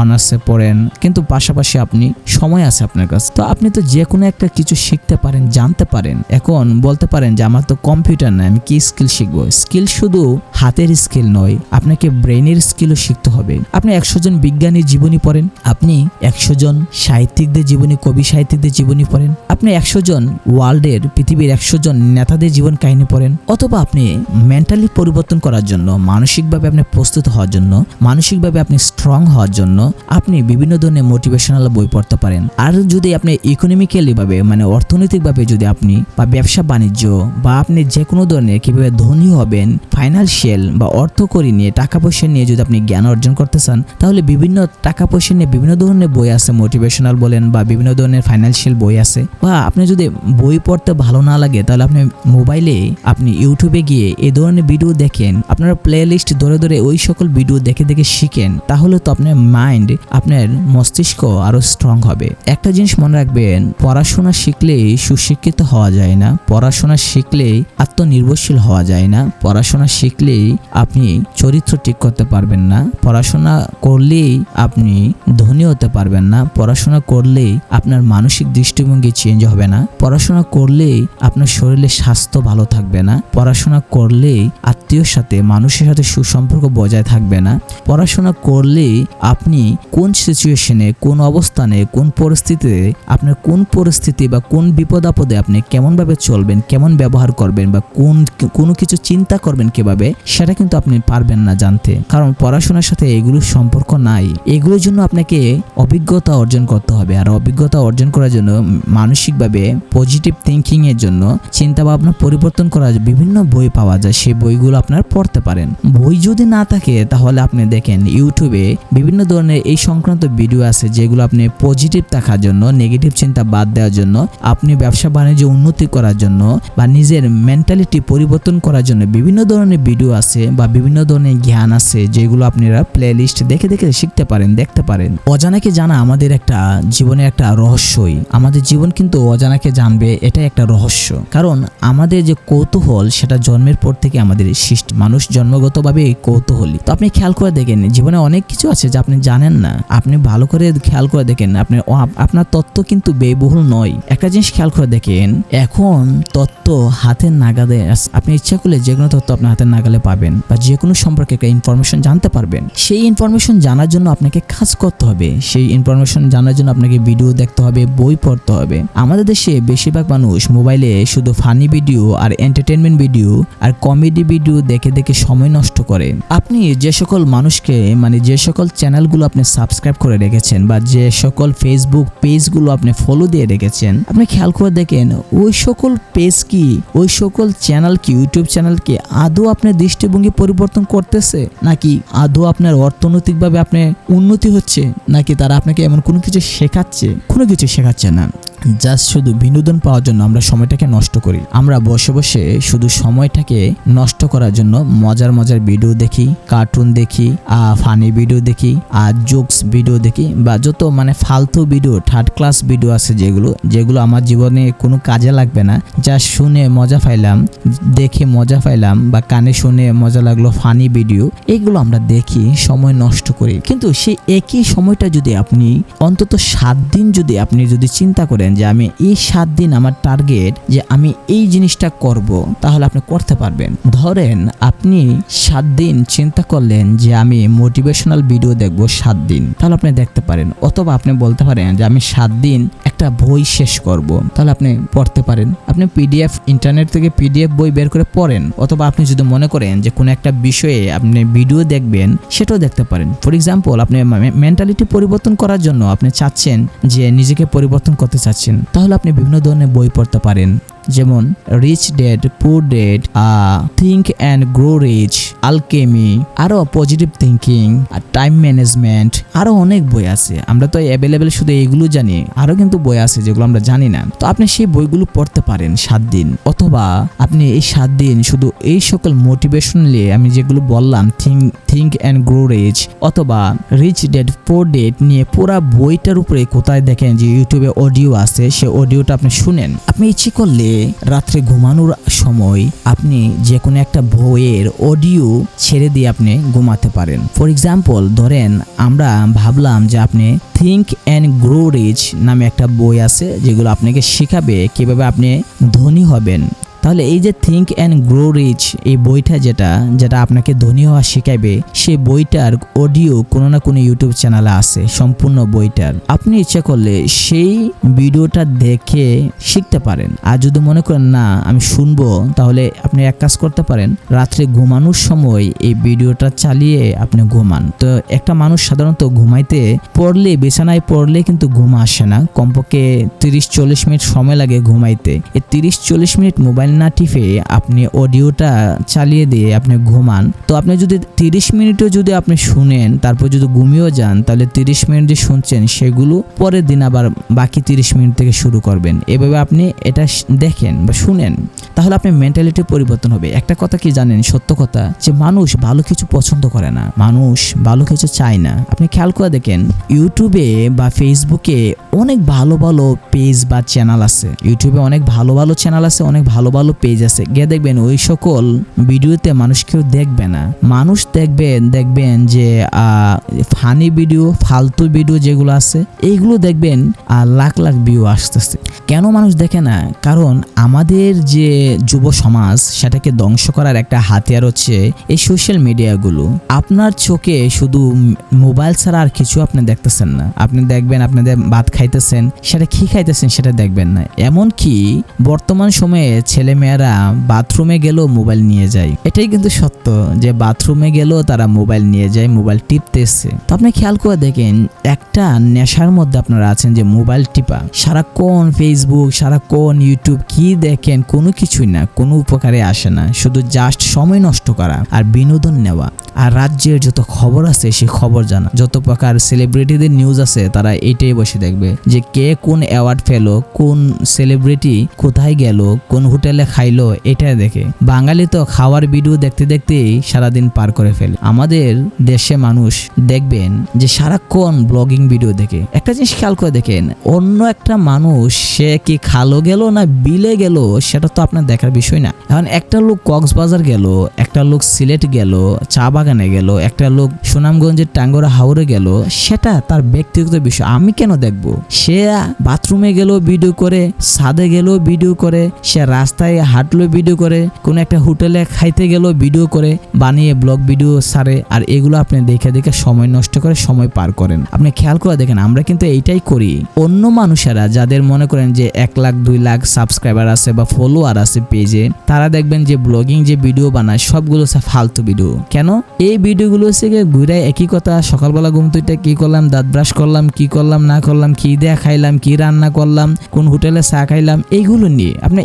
অনার্সে পড়েন, কিন্তু পাশাপাশি আপনি সময় আছে আপনার কাছে, তো আপনি তো যে কোনো একটা কিছু শিখতে পারেন, জানতে পারেন। এখন বলতে পারেন যে আমার তো কম্পিউটার নাই, আমি কি স্কিল শিখবো? স্কিল শুধু হাতের স্কিল নয়, আপনাকে ব্রেনের স্কিলও শিখতে হবে। আপনি 100 জন বিজ্ঞানীর জীবনী পড়েন, আপনি 100 জন সাহিত্যিকদের জীবনী, কবি সাহিত্যিকদের জীবনী পড়েন, আপনি 100 জন ওয়ার্ল্ডের পৃথিবীর 100 জন নেতাদের জীবন কাহিনী পড়েন, অথবা আপনি মেন্টালি পরিবর্তন করার জন্য, মানসিকভাবে আপনি প্রস্তুত হওয়ার জন্য, মানসিকভাবে আপনি স্ট্রং হওয়ার জন্য আপনি বিভিন্ন ধরনের মোটিভেশনাল বই পড়তে পারেন। আর যদি আপনি ইকোনমিক্যালি ভাবে মানে অর্থনৈতিকভাবে যদি আপনি বা ব্যবসা বাণিজ্য বা আপনি যে কোনো ধরনের কিভাবে ধনী হবেন, ফাইন্যান্সিয়াল বা অর্থকরী নিয়ে, টাকা পয়সা নিয়ে যদি আপনি জ্ঞান অর্জন করতে চান, তাহলে বিভিন্ন টাকা পয়সা নিয়ে বিভিন্ন ধরনের বই আছে, মোটিভেশনাল বলেন বা বিভিন্ন ধরনের ফাইন্যান্সিয়াল বই আছে। বা আপনি যদি বই পড়তে ভালো না লাগে, তাহলে আপনি মোবাইলে আপনি ইউটিউবে গিয়ে এই ধরনের ভিডিও দেখেন, আপনারা প্লে লিস্ট ধরে ধরে ওই সকল ভিডিও দেখে দেখে শিখেন, তাহলে তো আপনার মাইন্ড, আপনার মস্তিষ্ক আরো স্ট্রং হবে। একটা জিনিস মনে রাখবেন, পড়াশোনা শিখলেই সুশিক্ষিত হওয়া যায় না, পড়াশোনা শিখলেই আত্মনির্ভরশীল হওয়া যায় না, পড়াশোনা শিখলেই আপনি চরিত্র ঠিক করতে পারবেন না, পড়াশোনা করলেই আপনি ধনী হতে পারবেন না, পড়াশোনা করলেই আপনার মানসিক দৃষ্টিভঙ্গি চেঞ্জ হবে না, পড়াশোনা করলেই আপনার শরীরের স্বাস্থ্য ভালো থাকবে না, পড়াশোনা করলেই আত্মীয়র সাথে, মানুষের সাথে সুসম্পর্ক বজায় থাকবে না, পড়াশোনা করলেই আপনি কোন সিচুয়েশনে, কোন অবস্থানে, কোন পরিস্থিতিতে, আপনার কোন পরিস্থিতি বা কোন বিপদ আপদে আপনি কেমনভাবে চলবেন, কেমন ব্যবহার করবেন বা কোনো কিছু চিন্তা করবেন কিভাবে, সেটা কিন্তু আপনি পারবেন না জানতে, কারণ পড়াশোনার সাথে এগুলোর সম্পর্ক নাই। এগুলোর জন্য আপনাকে অভিজ্ঞতা অর্জন করতে হবে, আর অভিজ্ঞতা অর্জন করার জন্য মানসিকভাবে পজিটিভ থিঙ্কিং এর জন্য চিন্তা ভাবনা পরিবর্তন করার বিভিন্ন বই পাওয়া যায়, সেই বইগুলো আপনার পড়তে পারেন। বই যদি না থাকে, তাহলে আপনি দেখেন ইউটিউবে বিভিন্ন ধরনের এই সংক্রান্ত ভিডিও আছে, যেগুলো আপনি পজিটিভ থাকার জন্য, নেগেটিভ চিন্তা বাদ দেওয়ার জন্য, আপনি ব্যবসা বাণিজ্য উন্নতি করার জন্য বা নিজের মেন্টালিটি পরিবর্তন করার জন্য বিভিন্ন ধরনের ভিডিও আছে বা বিভিন্ন ধরনের জ্ঞান আছে, যেগুলো আপনারা প্লে লিস্ট দেখে দেখে শিখতে পারেন, দেখতে পারেন। অজানাকে জানা আমাদের একটা জীবনের একটা রহস্যই, আমাদের জীবন কিন্তু অজানাকে জানবে, এটাই একটা রহস্য। কারণ আমাদের যে কৌতূহল, সেটা জন্মের পর থেকে আমাদের সৃষ্টি, মানুষ জন্মগতভাবে কৌতূহলী। তো আপনি খেয়াল করে দেখেন, জীবনে অনেক কিছু আছে যা আপনি জানেন না, আপনি ভালো করে খেয়াল করে দেখেন, আপনার তথ্য কিন্তু ব্যয়বহুল নয়। একটা জিনিস খেয়াল করে দেখেন, এখন তথ্য হাতের নাগালে, আপনি ইচ্ছা করলে যে কোনো তথ্য আপনার হাতের নাগালে পাবেন বা যে কোনো সম্পর্কে একটা ইনফরমেশন জানতে পারবেন। সেই ইনফরমেশন জানার জন্য আপনাকে কাজ করতে হবে, সেই ইনফরমেশন জানার জন্য আপনাকে ভিডিও দেখতে হবে, বই পড়তে হবে। আমাদের দেশে বেশিরভাগ মানুষ মোবাইলে শুধু ফানি ভিডিও আর এন্টারটেনমেন্ট ভিডিও আর কমেডি ভিডিও দেখে দেখে সময় নষ্ট করে। আপনি যে সকল মানুষকে মানে যে সকল চ্যানেলগুলো আপনি সাবস্ক্রাইব করে রেখেছেন বা যে সকল ফেসবুক পেজগুলো আপনি ফলো দিয়ে রেখেছেন, আপনি খেয়াল করে দেখেন ওই সকল পেজ কি, ওই সকল চ্যানেল কি, ইউটিউব চ্যানেল কি আদৌ আপনার দৃষ্টিভঙ্গি পরিবর্তন করতেছে, নাকি আদৌ আপনার অর্থনৈতিকভাবে আপনার উন্নতি হচ্ছে, নাকি তারা আপনাকে এমন কোনো কিছু শেখাচ্ছে? কোনো কিছু শেখাচ্ছে না, জাস্ট শুধু বিনোদন পাওয়ার জন্য আমরা সময়টাকে নষ্ট করি। আমরা বসে বসে শুধু সময়টাকে নষ্ট করার জন্য মজার মজার ভিডিও দেখি, কার্টুন দেখি, ফানি ভিডিও দেখি, আর জোকস ভিডিও দেখি, বা যত মানে ফালতু ভিডিও, থার্ড ক্লাস ভিডিও আছে যেগুলো আমার জীবনে কোনো কাজে লাগবে না, জাস্ট শুনে মজা পাইলাম, দেখে মজা পাইলাম, বা কানে শুনে মজা লাগলো, ফানি ভিডিও, এগুলো আমরা দেখি, সময় নষ্ট করি। কিন্তু সেই একই সময়টা যদি আপনি অন্তত 7 দিন যদি চিন্তা করেন যে আমি এই 7 দিন আমার টার্গেট যে আমি এই জিনিসটা করব, তাহলে আপনি করতে পারবেন। ধরেন আপনি 7 দিন চিন্তা করলেন যে আমি মোটিভেশনাল ভিডিও দেখব 7 দিন, তাহলে আপনি দেখতে পারেন। অথবা আপনি বলতে পারেন যে আমি 7 দিন একটা বই শেষ করব, তাহলে আপনি পড়তে পারেন। আপনি পিডিএফ, ইন্টারনেট থেকে পিডিএফ বই বের করে পড়েন। অথবা আপনি যদি মনে করেন যে কোনো একটা বিষয়ে আপনি ভিডিও দেখবেন, সেটাও দেখতে পারেন। ফর এক্সাম্পল, আপনি মেন্টালিটি পরিবর্তন করার জন্য আপনি চাচ্ছেন যে নিজেকে পরিবর্তন করতে চাচ্ছেন, তাহলে আপনি বিভিন্ন ধরনের বই পড়তে পারেন। যেমন rich dad poor dad, think and grow rich, alchemy, আরো পজিটিভ থিঙ্কিং, টাইম ম্যানেজমেন্ট, আরো অনেক বই আছে। আমরা তো অ্যাভেলেবেল শুধু এইগুলো জানি, আরো কিন্তু বই আছে যেগুলো আমরা জানি না। তো আপনি সেই বইগুলো পড়তে পারেন 7 দিন, অথবা আপনি এই 7 দিন শুধু এই সকল মোটিভেশনালি আমি যেগুলো বললাম থিঙ্ক অ্যান্ড গ্রো রিচ অথবা রিচ ড্যাড পুর ড্যাড নিয়ে পুরা বইটার উপরে কোথায় দেখেন যে ইউটিউবে অডিও আছে, সে অডিওটা আপনি শুনেন। আপনি ইচ্ছে করলে রাত্রে ঘুমানোর সময় আপনি যে কোনো একটা বইয়ের অডিও ছেড়ে দিয়ে আপনি ঘুমাতে পারেন। ফর এক্সাম্পল ধরেন আমরা ভাবলাম যে আপনি থিঙ্ক অ্যান্ড গ্রো রিচ নামে একটা বই আছে যেগুলো আপনাকে শেখাবে কিভাবে আপনি ধনী হবেন। তাহলে এই যে থিঙ্ক অ্যান্ড গ্রো রিচ এই বইটা যেটা আপনাকে ধনী হওয়া শেখাবে, সেই বইটার অডিও কোনো না কোনো ইউটিউব চ্যানেলে আছে সম্পূর্ণ বইটার। আপনি ইচ্ছা করলে সেই ভিডিওটা দেখে শিখতে পারেন। আর যদি মনে করেন না আমি শুনবো, তাহলে আপনি এক কাজ করতে পারেন, রাত্রে ঘুমানোর সময় এই ভিডিওটা চালিয়ে আপনি ঘুমান। তো একটা মানুষ সাধারণত ঘুমাইতে পড়লে, বিছানায় পড়লে কিন্তু ঘুম আসে না, কমপক্ষে 30-40 মিনিট সময় লাগে ঘুমাইতে। এই 30-40 মিনিট মোবাইল না টিপে আপনি অডিওটা চালিয়ে দিয়ে আপনি ঘুমান। তো আপনি যদি 30 মিনিটও যদি আপনি শুনেন, তারপর যদি ঘুমিয়েও যান, তাহলে 30 মিনিট যে শুনছেন সেগুলো পরের দিন আবার বাকি 30 মিনিট থেকে শুরু করবেন। এভাবে আপনি এটা দেখেন বা শুনেন, তাহলে আপনার মেন্টালিটি পরিবর্তন হবে। একটা কথা কি জানেন, সত্য কথা, যে মানুষ ভালো কিছু পছন্দ করে না, মানুষ ভালো কিছু চায় না। আপনি খেয়াল করে দেখেন, ইউটিউবে বা ফেসবুকে অনেক ভালো ভালো পেজ বা চ্যানেল আছে। ইউটিউবে অনেক ভালো ভালো চ্যানেল আছে, অনেক ভালো ভালো পেজ আছে। গিয়ে দেখবেন ওই সকল ভিডিওতে মানুষ কেউ দেখবে না। মানুষ দেখবেন যে ফানি ভিডিও, ফালতু ভিডিও যেগুলো আছে, এইগুলো দেখবেন লাখ লাখ ভিউ আসতেছে। কেন মানুষ দেখে না? কারণ আমাদের যে যুব সমাজ, সেটাকে ধ্বংস করার একটা হাতিয়ার হচ্ছে এই সোশ্যাল মিডিয়াগুলো। আপনার চোখে শুধু মোবাইল ছাড়া আর কিছু আপনি দেখতেছেন না। আপনি দেখবেন আপনাদের ভাত খাইতেছেন, সেটা কি খাইতেছেন সেটা দেখবেন না। এমনকি বর্তমান সময়ে ছেলে মেয়েরা বাথরুমে গেলেও মোবাইল নিয়ে যায়। এটাই কিন্তু সত্য যে বাথরুমে গেলেও তারা মোবাইল নিয়ে যায়, মোবাইল টিপতেছে। তো আপনি খেয়াল করে দেখেন, একটা নেশার মধ্যে আপনারা আছেন যে মোবাইল টিপা। সারাক্ষণ ফেসবুক, সারাক্ষণ ইউটিউব, কি দেখেন? কোনো কিছুই না, কোনো উপকারে আসে না, শুধু জাস্ট সময় নষ্ট করা আর বিনোদন নেওয়া। আর রাজ্যের যত খবর আছে সেই খবর জানা, যত প্রকার সেলিব্রিটিদের নিউজ আছে, তারা এইটাই বসে দেখবে যে কে কোন অ্যাওয়ার্ড পেলো, কোন সেলিব্রিটি কোথায় গেল, কোন হোটেলে খাইলো, এটা দেখে। বাঙালি তো খাওয়ার ভিডিও দেখতে দেখতেই সারাদিন পার করে ফেলে। আমাদের দেশে মানুষ দেখবেন যে সারাক্ষণ ব্লগিং ভিডিও দেখে। একটা জিনিস খেয়াল করে দেখেন, অন্য একটা মানুষ সে কি খালো গেল না বিলে গেল, সেটা তো আপনার দেখার বিষয় না। এখন একটা লোক কক্সবাজার গেল, একটা লোক সিলেট গেল, চা বাগানে গেল, একটা লোক সুনামগঞ্জের টাঙ্গরা হাওরে গেল, সেটা তার ব্যক্তিগত বিষয়। আমি কেন দেখবো? সে বাথরুমে গেল ভিডিও করে, ছাদে গেল ভিডিও করে, সে রাস্তায় হাঁটলো ভিডিও করে, কোন একটা হোটেলে খাইতে গেল ভিডিও করে, বানিয়ে ব্লগ ভিডিও ছাড়ে। আর এগুলো আপনি দেখে দেখে সময় নষ্ট করে সময় পার করেন। আপনি খেয়াল করে দেখেন, আমরা কিন্তু এইটাই করি। অন্য মানুষেরা যাদের মনে করেন যে 1 লাখ 2 লাখ সাবস্ক্রাইবার আছে বা ফলোয়ার আছে পেজে, তারা দেখবেন যে ব্লগিং যে ভিডিও বানায় সবগুলো ফালতু ভিডিও। কেন? এই ভিডিওগুলো হচ্ছে ঘুরে একই কথা, সকালবেলা ঘুম থেকে কি করলাম, দাঁত ব্রাশ করলাম, কি করলাম না করলাম, কি দেয়া খাইলাম, কি রান্না করলাম, কোন হোটেলে চা খাইলাম, এইগুলো নিয়ে আপনি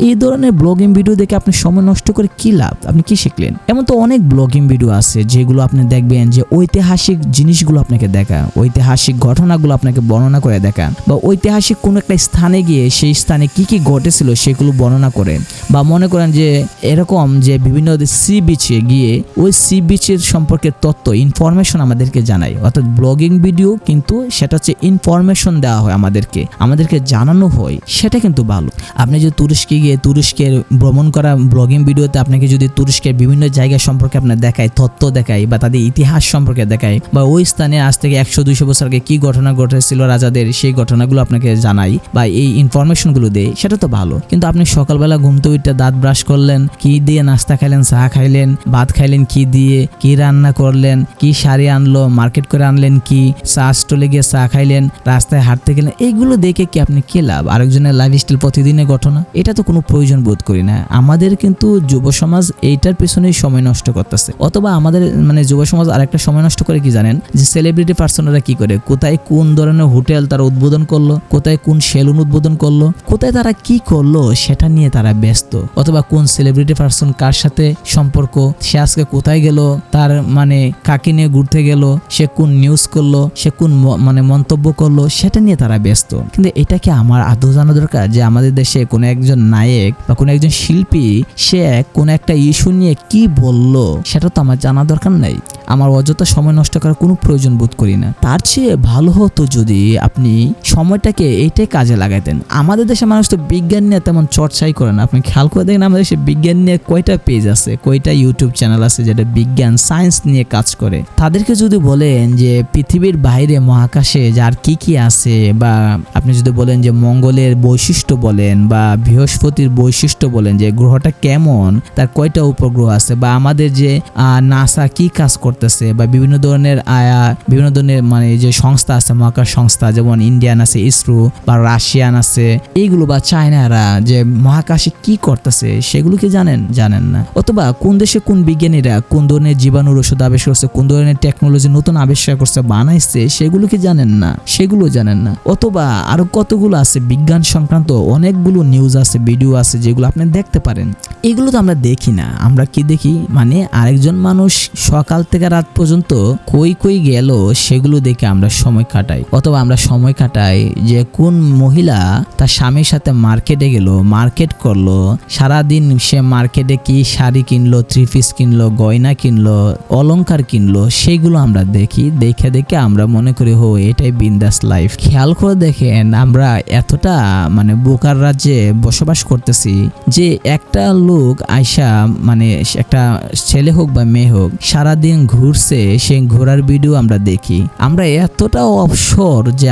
এই ধরনের ব্লগিং ভিডিও দেখে আপনি সময় নষ্ট করে কি লাভ? আপনি কি শিখলেন? এমন তো অনেক ব্লগিং ভিডিও আছে যেগুলো আপনি দেখবেন যে ঐতিহাসিক জিনিসগুলো আপনাকে দেখা, ঐতিহাসিক ঘটনাগুলো আপনাকে বর্ণনা করে দেখা, বা ঐতিহাসিক কোন একটা স্থানে গিয়ে সেই স্থানে কি কি ঘটেছিল সেগুলো বর্ণনা করে। বা মনে করেন যে এরকম যে বিভিন্ন সি বিচে গিয়ে ওই সি বিচের সম্পর্কে তথ্য, ইনফরমেশন আমাদেরকে জানায়। অর্থাৎ ব্লগিং ভিডিও কিন্তু সেটা হচ্ছে ইনফরমেশন দেওয়া হয়, আমাদেরকে জানানো হয়, সেটা কিন্তু ভালো। আপনি যদি তুরস্কে গিয়ে তুরস্কের ভ্রমণ করা ব্লগিং ভিডিওতে আপনাকে যদি তুরস্কের বিভিন্ন জায়গা সম্পর্কে আপনার দেখায়, তথ্য দেখায়, বা তাদের ইতিহাস সম্পর্কে দেখায়, বা ওই স্থানে আজ থেকে 100-200 বছর আগে কি ঘটনা ঘটেছিল রাজাদের, সেই ঘটনাগুলো আপনাকে জানাই বা এই ইনফরমেশনগুলো দেয়, সেটা তো ভালো। কিন্তু আপনি সকালবেলা ঘুমতে উঠে দাঁত ব্রাশ করলেন, কি দিয়ে নাস্তা খাইলেন, চা খাইলেন, ভাত খাইলেন, কি দিয়ে, কি রান্না করলেন, কি শাড়ি আনলো, মার্কেট করে আনলেন, কি চা স্টলে গিয়ে চা খাইলেন, রাস্তায় হাঁটতে গেলেন, এইগুলো দেখে কি আপনি কি লাভ? আরেকজনের লাইফস্টাইল প্রতিদিনের ঘটনা, এটা তো কোনো প্রয়োজন বোধ করি না। আমাদের কিন্তু যুব সমাজ এইটার পেছনেই সময় নষ্ট করতেছে। অথবা আমাদের মানে যুব সমাজ আরেকটা সময় নষ্ট করে কি জানেন, যে সেলিব্রিটি পার্সনরা কি করে, কোথায় কোন ধরনের হোটেল তারা উদ্বোধন করলো, কোথায় কোন সেলুন উদ্বোধন করলো, কোথায় তারা কি করলো সেটা নিয়ে তারা ব্যস্ত। অথবা কোন সেলিব্রিটি পার্সন কার সাথে সম্পর্ক, সে আজকে কোথায় গেল, তার মানে কাকে নিয়ে ঘুরতে গেল, সে কোন নিউজ করলো, সে কোন মানে মন্তব্য করলো, সেটা নিয়ে তারা ব্যস্ত। কিন্তু এটা কি আমার আদৌ জানা দরকার যে আমাদের দেশে কোনো একজন নায়ক বা কোনো একজন শিল্পী সে কোনো একটা ইস্যু নিয়ে কি বললো সেটা তো আমার জানা দরকার নাই। আমার অযথা সময় নষ্ট করার কোনো প্রয়োজন বোধ করি না। তার চেয়ে ভালো হতো যদি আপনি সময়টাকে এইটাই কাজে লাগাইতেন। আমাদের দেশে মানুষ তো বিজ্ঞান নিয়ে তেমন চর্চাই করে না। আপনি খেয়াল করে দেখেন আমাদের দেশে বিজ্ঞান নিয়ে কয়টা পেজ আছে, কয়টা ইউটিউব চ্যানেল আছে যেটা বিজ্ঞান সায়েন্স নিয়ে কাজ করে। তাদেরকে যদি বলেন যে পৃথিবীর বাইরে মহাকাশে যার কি কি আছে, বা আপনি যদি বলেন যে মঙ্গলের বৈশিষ্ট্য বলেন বা বৃহস্পতির বৈশিষ্ট্য বলেন, যে গ্রহটা কেমন, তার কয়টা উপগ্রহ আছে, বা আমাদের যে নাসা কি কাজ করতেছে, বা বিভিন্ন ধরনের মানে যে সংস্থা আছে মহাকাশ সংস্থা, যেমন ইন্ডিয়ান আছে ইসরো, বা রাশিয়ান আছে এইগুলো, বা চায়নারা যে মহাকাশে কি করতেছে সেগুলো কি জানেন না। অথবা কোন দেশে কোন বিজ্ঞানীরা কোন ধরনের জীবাণুর ওষুধ আবিষ্কার করছে, কোন ধরনের টেকনোলজি নতুন আবিষ্কার করছে, বানাইছে, সেগুলো কি জানেন না। অথবা আরো কতগুলো আছে বিজ্ঞান সংক্রান্ত অনেকগুলো নিউজ আছে, ভিডিও আছে যেগুলো আপনি দেখতে পারেন। এগুলো তো আমরা দেখি না। আমরা কি দেখি, মানে আরেকজন মানুষ সকাল থেকে রাত পর্যন্ত কই গেল সেগুলো দেখে আমরা সময় কাটাই। অথবা আমরা সময় কাটাই যে কোন মহিলা তার স্বামীর সাথে মার্কেটে গেল, মার্কেট করলো, সারাদিন সে মার্কেটে কি শাড়ি কিনলো, থ্রি পিস কিনলো, গয়না কিনলো, অলংকার কিনলো, সেইগুলো আমরা দেখি। দেখে আমরা মনে করি হো এটাই বিন্দাস লাইফ। খেয়াল করে দেখেন আমরা এতটা মানে বোকার রাজ্যে বসবাস করতেছি যে একটা লোক আয়সা, মানে একটা ছেলে হোক বা মেয়ে হোক, সারাদিন ঘুরছে, সে ঘোরার ভিডিও আমরা দেখি। আমরা এতটা অবসর যে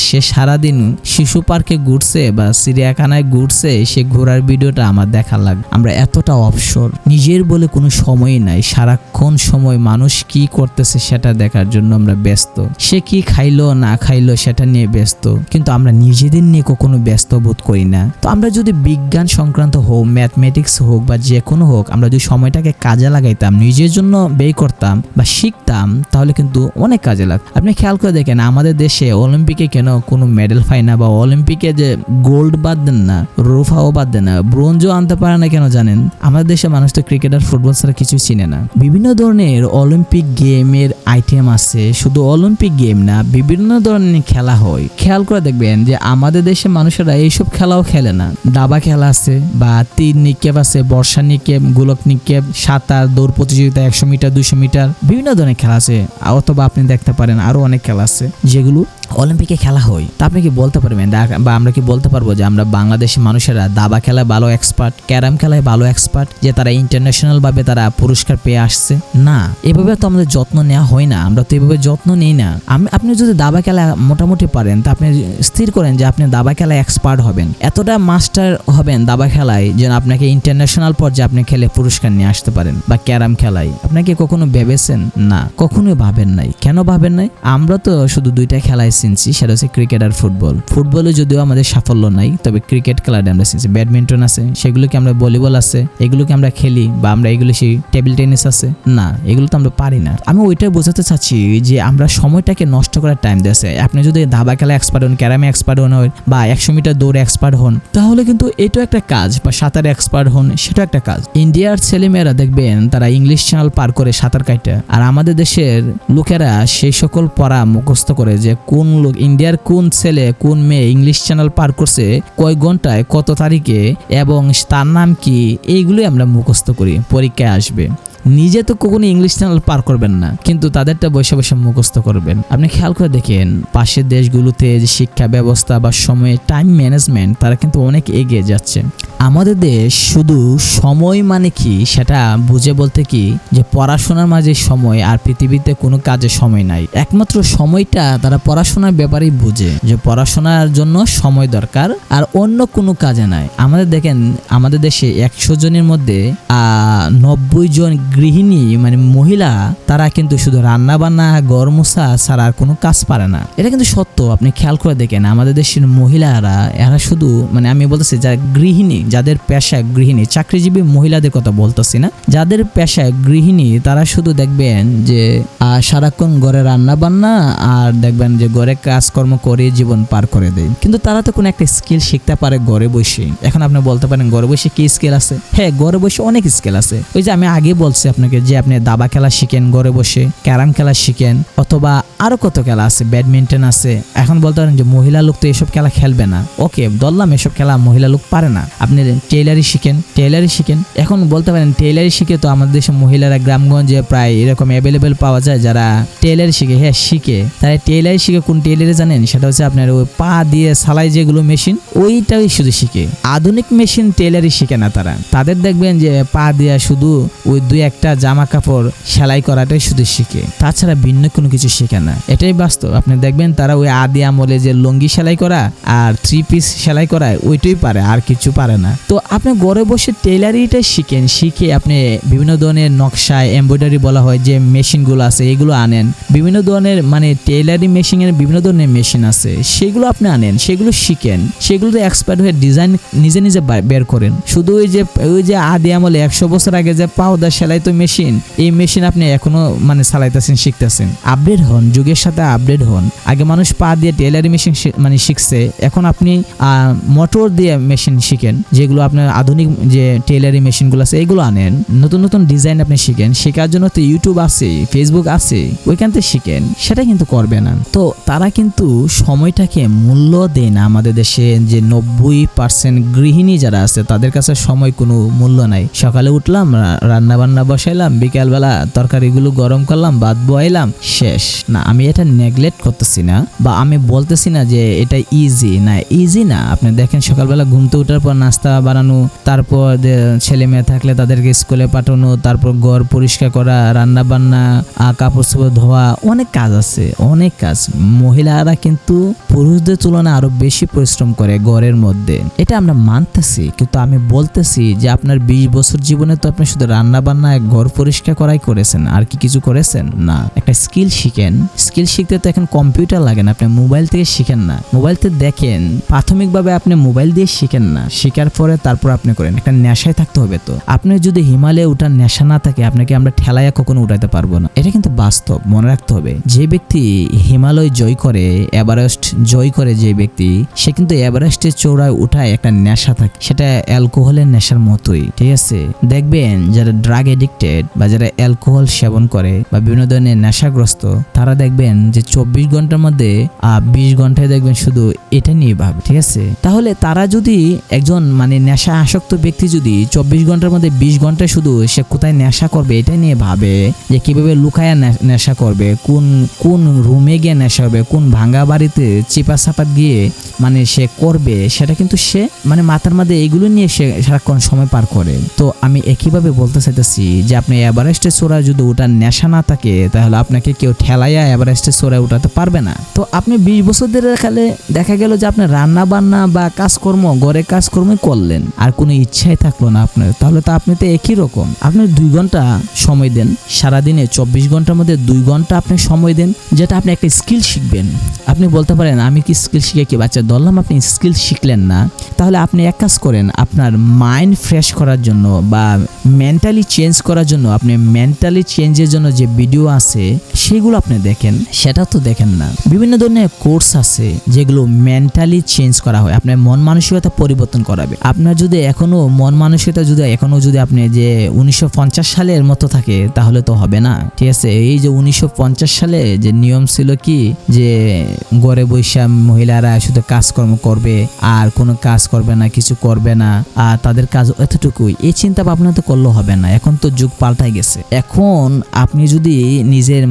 সে সারাদিন শিশু পার্কে ঘুরছে বা চিড়িয়াখানায় ঘুরছে, সে ঘোরার ভিডিওটা আমার দেখা লাগে। আমরা এতটা অবসর, নিজের বলে কোনো সময়ই নাই। সারাক্ষণ সময় মানুষ কি করতেছে সেটা দেখার জন্য আমরা ব্যস্ত। সে কি খাইলো না খাইলো সেটা নিয়ে ব্যস্ত, কিন্তু আমরা নিজেদের নিয়ে কখনো ব্যস্ত বোধ করি না। তো আমরা যদি বিজ্ঞান সংক্রান্ত হোক, ম্যাথমেটিক্স হোক বা যে কোনো হোক, আমরা যদি সময়টাকে কাজে লাগাইতাম, নিজের জন্য ব্যয় করতাম বা শিখতাম, তাহলে কিন্তু অনেক কাজে লাগতো। আপনি খেয়াল করে দেখেন আমাদের দেশে অলিম্পিকে কেন কোনো মেডেল পায় না, বা অলিম্পিকে যে গোল্ড বাদ দেন না, রুফাও বাদ দেন না, ব্রোঞ্জও আনতে পারে না, কেন জানেন? আমাদের দেশে মানুষ তো ক্রিকেট আর ফুটবল ছাড়া কিছু চিনে না। বিভিন্ন ধরনের অলিম্পিক গেমের আইটেম আছে, শুধু অলিম্পিক গেম না, বিভিন্ন ধরনের খেলা হয়। খেয়াল করে দেখবেন যে আমাদের দেশে মানুষেরা এইসব খেলাও খেলে না। দাবা খেলা আছে, বা তীর নিক্ষেপ আছে, বর্ষা নিক্ষেপ, গোলক নিক্ষেপ, সাঁতার, দৌড় প্রতিযোগিতা, 100 মিটার, 200 মিটার, বিভিন্ন ধরনের খেলা আছে। অথবা আপনি দেখতে পারেন আরো অনেক খেলা আছে যেগুলো অলিম্পিকে খেলা হয়। তা আপনি কি বলতে পারবেন, বা আমরা কি বলতে পারবো যে আমরা বাংলাদেশের মানুষেরা দাবা খেলায় ভালো এক্সপার্ট, ক্যারাম খেলায় ভালো এক্সপার্ট, যে তারা ইন্টারন্যাশনাল ভাবে তারা পুরস্কার পেয়ে আসছে? না, এভাবে তো আমাদের যত্ন নেওয়া হয় না। আমরা তো এভাবে যত্ন নেই না। আপনি যদি দাবা খেলা মোটামুটি পারেন, তা আপনি স্থির করেন যে আপনি দাবা খেলায় এক্সপার্ট হবেন, এতটা মাস্টার হবেন দাবা খেলায় যেন আপনাকে ইন্টারন্যাশনাল পর্যায়ে আপনি খেলে পুরস্কার নিয়ে আসতে পারেন। বা ক্যারাম খেলায় আপনাকে কখনো ভেবেছেন? না, কখনোই ভাবেন নাই। কেন ভাবেন নাই? আমরা তো শুধু দুইটা খেলায় চিনছি, সেটা হচ্ছে ক্রিকেট আর ফুটবল। ফুটবলে যদিও আমাদের সাফল্য নাই, তবে ক্রিকেট খেলাটা আমরা চিনছি। ব্যাডমিন্টন আছে, সেগুলোকে আমরা, ভলিবল আছে, এগুলোকে আমরা খেলি, বা আমরা এগুলো সেই টেবিল টেনিস আছে, না এগুলো তো আমরা পারি না। আমি ওইটাই বোঝাতে চাচ্ছি যে আমরা সময়টাকে নষ্ট করার টাইম দিয়েছে। আপনি যদি দাবা খেলা এক্সপার্ট হন, ক্যারামে এক্সপার্ট হন, বা 100 মিটার দৌড়ে এক্সপার্ট হন, তাহলে কিন্তু এটাও একটা কাজ। বা সাঁতারে এক্সপার্ট হন, সেটাও একটা কাজ। ইন্ডিয়ার ছেলেমেয়েরা দেখবেন তারা ইংলিশ চ্যানেল পার করে সাঁতার কাটা, আর আমাদের দেশের লোকেরা সেই সকল পড়া মুখস্থ করে যে কোন লোক, ইন্ডিয়ার কোন ছেলে কোন মেয়ে ইংলিশ চ্যানেল পার করছে, কয় ঘন্টায়, কত তারিখে, এবং তার নাম কি, এইগুলোই আমরা মুখস্থ করি, পরীক্ষায় আসবে। নিজে তো কখনো ইংলিশ চ্যানেল পার করবেন না, কিন্তু তাদেরটা বসে বসে মুখস্থ করবেন। আপনি খেয়াল করে দেখেন পাশের দেশগুলোতে যে শিক্ষা ব্যবস্থা বা সময়ে টাইম ম্যানেজমেন্ট, তারা কিন্তু অনেক এগিয়ে যাচ্ছে। আমাদের দেশ শুধু সময় মানে কি সেটা বুঝে বলতে কি, যে পড়াশোনার মাঝে সময়, আর পৃথিবীতে কোনো কাজে সময় নাই। একমাত্র সময়টা তারা পড়াশোনার ব্যাপারেই বুঝে, যে পড়াশোনার জন্য সময় দরকার, আর অন্য কোনো কাজে নাই। আমাদের দেখেন আমাদের দেশে 100 জনের মধ্যে 90 জন গৃহিণী, মানে মহিলা, তারা কিন্তু শুধু রান্না বান্না, ঘর মোছা ছাড়া আর কোনো কাজ পারে না। এটা কিন্তু সত্য। আপনি খেয়াল করে দেখেন আমাদের দেশের মহিলারা, এরা শুধু, মানে আমি বলতেছি যারা গৃহিণী, যাদের পেশা গৃহিণী, চাকরিজীবী মহিলাদের কথা বলতেছি না, যাদের পেশা গৃহিণী তারা শুধু দেখবেন যে সারাক্ষণ ঘরে রান্না বান্না আর দেখবেন যে ঘরে কাজকর্ম করে জীবন পার করে দেয়, কিন্তু তারা তো কোনো একটা স্কিল শিখতে পারে ঘরে বসে। এখন আপনি বলতে পারেন ঘরে বসে কি স্কিল আছে? হ্যাঁ, ঘরে বসে অনেক স্কিল আছে। ওই যে আমি আগে বলছি আপনাকে যে আপনি দাবা খেলা শিখেন ঘরে বসে, ক্যারাম খেলা শিখেন, অথবা আরো কত খেলা আছে, ব্যাডমিন্টন আছে। এখন বলতে পারেন যে মহিলা লোক তো এসব খেলা খেলবে না, ওকে ধরলাম এসব খেলা মহিলা লোক পারে না, আপনি টেইলারি শিখেন। এখন বলতে পারেন টেইলারি শিখে তো আমাদের দেশে মহিলারা গ্রামগঞ্জে প্রায় এরকম অ্যাভেলেবেল পাওয়া যায় যারা টেইলারি শিখে। হ্যাঁ শিখে, তারা টেইলারি শিখে কোন টেইলারি জানেন? সেটা হচ্ছে আপনার ওই পা দিয়ে সেলাই যেগুলো মেশিন, ওইটাই শুধু শিখে। আধুনিক মেশিন টেইলারি শিখে না তারা, তাদের দেখবেন যে পা দিয়ে শুধু ওই দুই একটা জামা কাপড় সেলাই করাটাই শুধু শিখে, তাছাড়া ভিন্ন কোনো কিছু শিখে না। এটাই বাস্তব। আপনি দেখবেন তারা ওই আদি আমলে যে লুঙ্গি সেলাই করা আর 3 পিস সেলাই করা ওইটাই পারে, আর কিছু পারে না। তো আপনি ঘরে বসে টেইলারিটা শিখেন, শিখে আপনি বিভিন্ন ধরনের নকশা, এমব্রয়ডারি বলা হয় যে মেশিনগুলো আছে এগুলো আনেন। বিভিন্ন ধরনের মানে টেইলারি মেশিনের বিভিন্ন ধরনের মেশিন আছে, সেগুলো আপনি আনেন, সেগুলো শিখেন, সেগুলোতে এক্সপার্ট হয়ে ডিজাইন নিজে নিজে বের করেন। শুধু ওই যে আদি আমলে 100 বছর আগে যে পাউডার সেলাই তো মেশিন, এই মেশিন আপনি এখনো মানে চালাইতেছেন, শিখতেছেন। আপডেট হন, যুগের সাথে আপডেট হন। আগে মানুষ পা দিয়ে টেইলারি মেশিন মানে শিখছে, এখন আপনি মোটর দিয়ে মেশিন শিখেন, যেগুলো আপনার আধুনিক যে টেইলারি মেশিনগুলো আছে এগুলো আনেন, নতুন নতুন ডিজাইন আপনি শিখেন। শেখার জন্য তো ইউটিউব আছে, ফেসবুক আছে, ওইখান থেকে শিখেন। সেটা কিন্তু করবে না। তো তারা কিন্তু সময়টাকে মূল্য দেয় না। আমাদের দেশে যে 90% গৃহিণী যারা আছে তাদের কাছে সময় কোনো মূল্য নাই। সকালে উঠলাম, রান্না বান্না বসাইলাম, বিকালবেলা তরকারিগুলো গরম করলাম, ভাত বসাইলাম, শেষ। না, আমি এটা নেগলেক্ট করতেছি না, বা আমি বলতেছি না যে এটা ইজি না। আপনি দেখেন সকালবেলা ঘুমতে ওঠার পর নাস্তা বানানো, তারপর ছেলে মেয়ে থাকলে তাদেরকে স্কুলে পাঠানো, তারপর ঘর পরিষ্কার করা, রান্না বান্না, কাপড় চোপড় ধোয়া, অনেক কাজ আছে, অনেক কাজ। মহিলারা কিন্তু পুরুষদের তুলনায় আরো বেশি পরিশ্রম করে ঘরের মধ্যে, এটা আমরা মানতেছি। কিন্তু আমি বলতেছি যে আপনার 20 বছর জীবনে তো আপনি শুধু রান্না বান্না, ঘর পরিষ্কার করাই করেছেন, আর কি কিছু করেছেন না? একটা স্কিল শিখেন। স্কিল শিখতে তো এখন কম্পিউটার লাগে না, আপনি মোবাইল থেকে শিখেন না, মোবাইল থেকে দেখেন। প্রাথমিকভাবে আপনি মোবাইল দিয়ে শিখেন না, শিখার পরে তারপর আপনি করেন। একটা নেশায় থাকতে হবে। তো আপনি যদি হিমালয়ে উঠার নেশা না থাকে, আপনাকে আমরা ঠেলাইয়া কখনো উঠাতে পারবো না। এটা কিন্তু বাস্তব, মনে রাখতে হবে। যে ব্যক্তি হিমালয় জয় করে, এভারেস্ট জয় করে, যে ব্যক্তি, সে কিন্তু এভারেস্টের চূড়ায় উঠায় একটা নেশা থাকে, সেটা অ্যালকোহলের নেশার মতোই, ঠিক আছে? দেখবেন যারা ড্রাগ এডিক্টেড বা যারা অ্যালকোহল সেবন করে বা বিভিন্ন ধরনের নেশাগ্রস্ত, তারা দেখবেন যে 24 ঘন্টার মধ্যে 20 ঘন্টায় দেখবেন শুধু এটা নিয়ে ভাবে, ঠিক আছে? তাহলে তারা যদি একজন মানে নেশা আসক্ত ব্যক্তি যদি 24 ঘন্টার মধ্যে 20 ঘন্টায় শুধু সে কোথায় নেশা করবে এটা নিয়ে ভাবে, যে কিভাবে লুকায়া নেশা করবে, কোন রুমে গিয়ে নেশা হবে, কোন ভাঙা বাড়িতে চিপা চাপাত গিয়ে মানে সে করবে, সেটা কিন্তু সে মানে মাথার মধ্যে এইগুলো নিয়ে সে সারাক্ষণ সময় পার করে। তো আমি একইভাবে বলতে চাইতেছি যে আপনি এভারেস্টের চূড়ায় যদি ওঠার নেশা না থাকে, তাহলে আপনাকে কেউ ঠেলাইয়া এভারেস্টের চূড়ায় উঠাতে পারবে না। তো আপনি 20 বছর ধরে দেখা গেল যে আপনি রান্না বান্না বা কাজকর্ম, ঘরে কাজকর্মই করলেন, আর কোনো ইচ্ছাই থাকলো না আপনার, তাহলে তো আপনি তো একই রকম। আপনি 2 ঘন্টা সময় দেন সারাদিনে, 24 ঘন্টার মধ্যে 2 ঘন্টা আপনি সময় দেন, যেটা আপনি একটা স্কিল শিখবেন। আপনি বলতে পারেন আমি কি স্কিল শিখে কি বাচ্চা? ধরলাম আপনি স্কিল শিখলেন না, তাহলে আপনি এক কাজ করেন, আপনার মাইন্ড ফ্রেশ করার জন্য বা মেন্টালি চেঞ্জ করার জন্য, আপনি মেন্টালি চেঞ্জের জন্য যে ভিডিও আছে সেগুলো আপনি দেখেন। সেটা তো দেখেন না। বিভিন্ন ধরনের কোর্স আছে যেগুলো মেন্টালি চেঞ্জ করা হয়, আপনার মন মানসিকতা পরিবর্তন করাবে। আপনার যদি এখনো মন মানসিকতা যদি আপনি যে 1950 সালের মতো থাকে, তাহলে তো হবে না, ঠিক আছে? এই যে 1950 সালে যে নিয়ম ছিল কি, যে ঘরে বৈশা মহিলারা শুধু কাজকর্ম করবে আর কোনো কাজ করবে না, কিছু করবে না, আর তাদের কাজ এতটুকুই, এই চিন্তা ভাবনা তো করলে হবে না। এখন তো যুগ পাল্টাই গেছে। এখন আপনি যদি নিজের